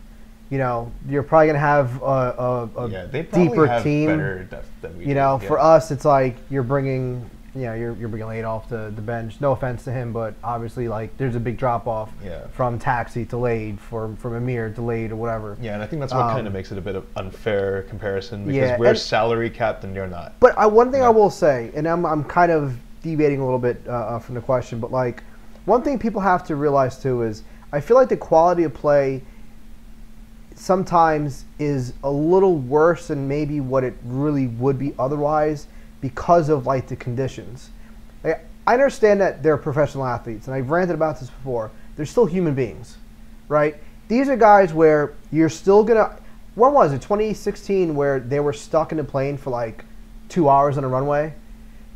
You know, you're probably gonna have a deeper team. Better depth than we do. For us, it's like you're bringing Late off the bench. No offense to him, but obviously, like, there's a big drop off from Taxi to Lade, from Amir to Lade or whatever. Yeah, and I think that's what kind of makes it a bit of unfair comparison because we're salary capped and you're not. But one thing I will say, and I'm kind of deviating a little bit from the question, but like one thing people have to realize too is I feel like the quality of play sometimes is a little worse than maybe what it really would be otherwise because of like the conditions. Like, I understand that they're professional athletes, and I've ranted about this before. They're still human beings, right? These are guys where you're still gonna. When was it? 2016, where they were stuck in a plane for like 2 hours on a runway.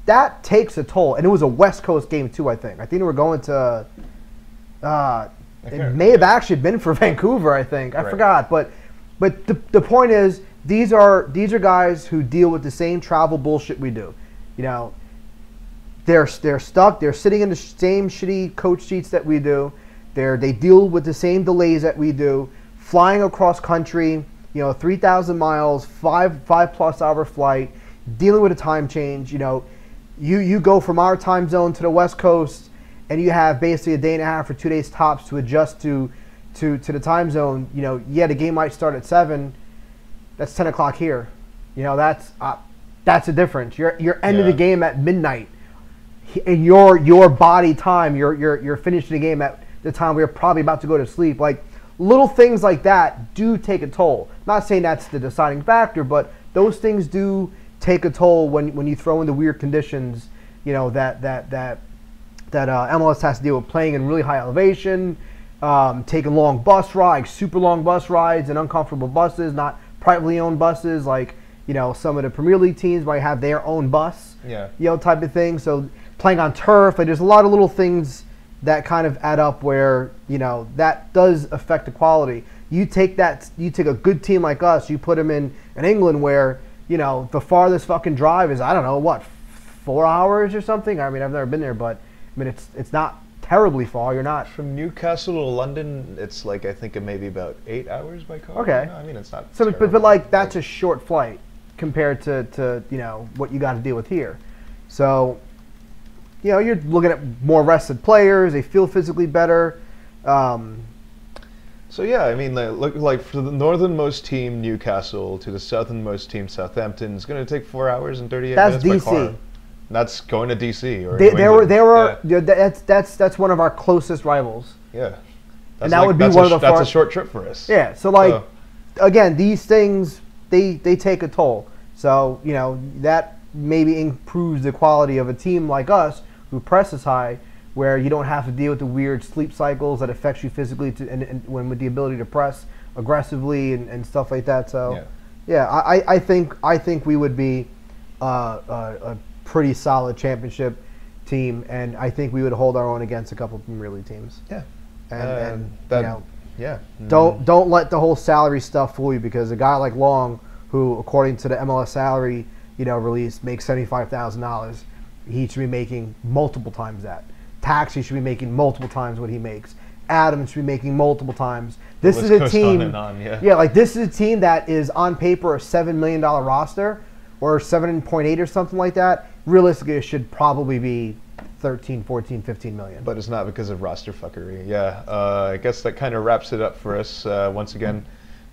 That takes a toll, and it was a West Coast game too. I think they were going to. It may have actually been for Vancouver, I think. I forgot. But the point is, these are guys who deal with the same travel bullshit we do. You know, they're stuck. They're sitting in the same shitty coach seats that we do. They deal with the same delays that we do. Flying across country, 3,000 miles, 5+ hour flight, dealing with a time change. You go from our time zone to the West Coast, and you have basically a day and a half or 2 days tops to adjust to the time zone. The game might start at 7. That's 10 o'clock here. You know, that's a difference. You're ending the game at midnight. In your body time, you're finishing the game at the time we're probably about to go to sleep. Like, little things like that do take a toll. Not saying that's the deciding factor, but those things do take a toll when you throw in the weird conditions, you know, that MLS has to deal with, playing in really high elevation, taking long bus rides, super long bus rides, and uncomfortable buses, not privately owned buses like, you know, some of the Premier League teams might have their own bus, you know, type of thing. So playing on turf, like, there's a lot of little things that kind of add up where, you know, that does affect the quality. You take a good team like us, you put them in England where, you know, the farthest fucking drive is, I don't know, what, 4 hours or something? I mean, I've never been there, but I mean, it's not terribly far. You're not from Newcastle to London. It's like, I think, maybe about 8 hours by car. Okay. No, I mean, it's not. So, but like, that's a short flight compared to you know, what you got to deal with here. So, you know, you're looking at more rested players. They feel physically better. So yeah, I mean, like for the northernmost team, Newcastle, to the southernmost team, Southampton, it's going to take 4 hours and 38 minutes by car. That's DC. That's going to DC or that's one of our closest rivals. Yeah, that's, and that would be one of the. That's a short trip for us. Yeah. So like, again, these things they take a toll. So, you know, that maybe improves the quality of a team like us who presses high, where you don't have to deal with the weird sleep cycles that affects you physically, and when with the ability to press aggressively and stuff like that. So, I think we would be a pretty solid championship team, and I think we would hold our own against a couple of Premier League teams. Yeah, and you know, don't let the whole salary stuff fool you, because a guy like Long, who according to the MLS salary, you know, release, makes $75,000, he should be making multiple times that. Taxi should be making multiple times what he makes. Adams should be making multiple times. This is a team, like, this is a team that is on paper a $7 million roster, or 7.8 or something like that. Realistically, it should probably be 13, 14, 15 million. But it's not because of roster fuckery. Yeah, I guess that kind of wraps it up for us. Once again,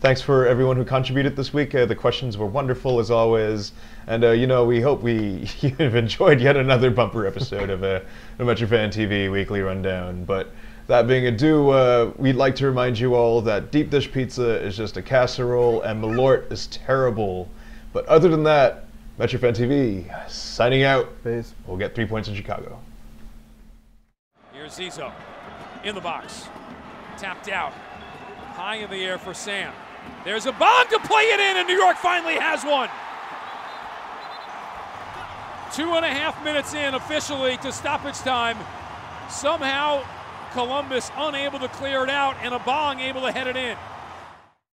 thanks for everyone who contributed this week. The questions were wonderful as always. And, you know, we hope you've enjoyed yet another bumper episode of the MetroFanTV Weekly Rundown. But that being ado, we'd like to remind you all that deep dish pizza is just a casserole and Malort is terrible. But other than that, MetroFanTV signing out. Peace. We'll get 3 points in Chicago. Here's Zizzo in the box. Tapped out. High in the air for Sam. There's a bomb to play it in, and New York finally has one. 2.5 minutes in officially to stoppage time. Somehow Columbus unable to clear it out, and Abong able to head it in.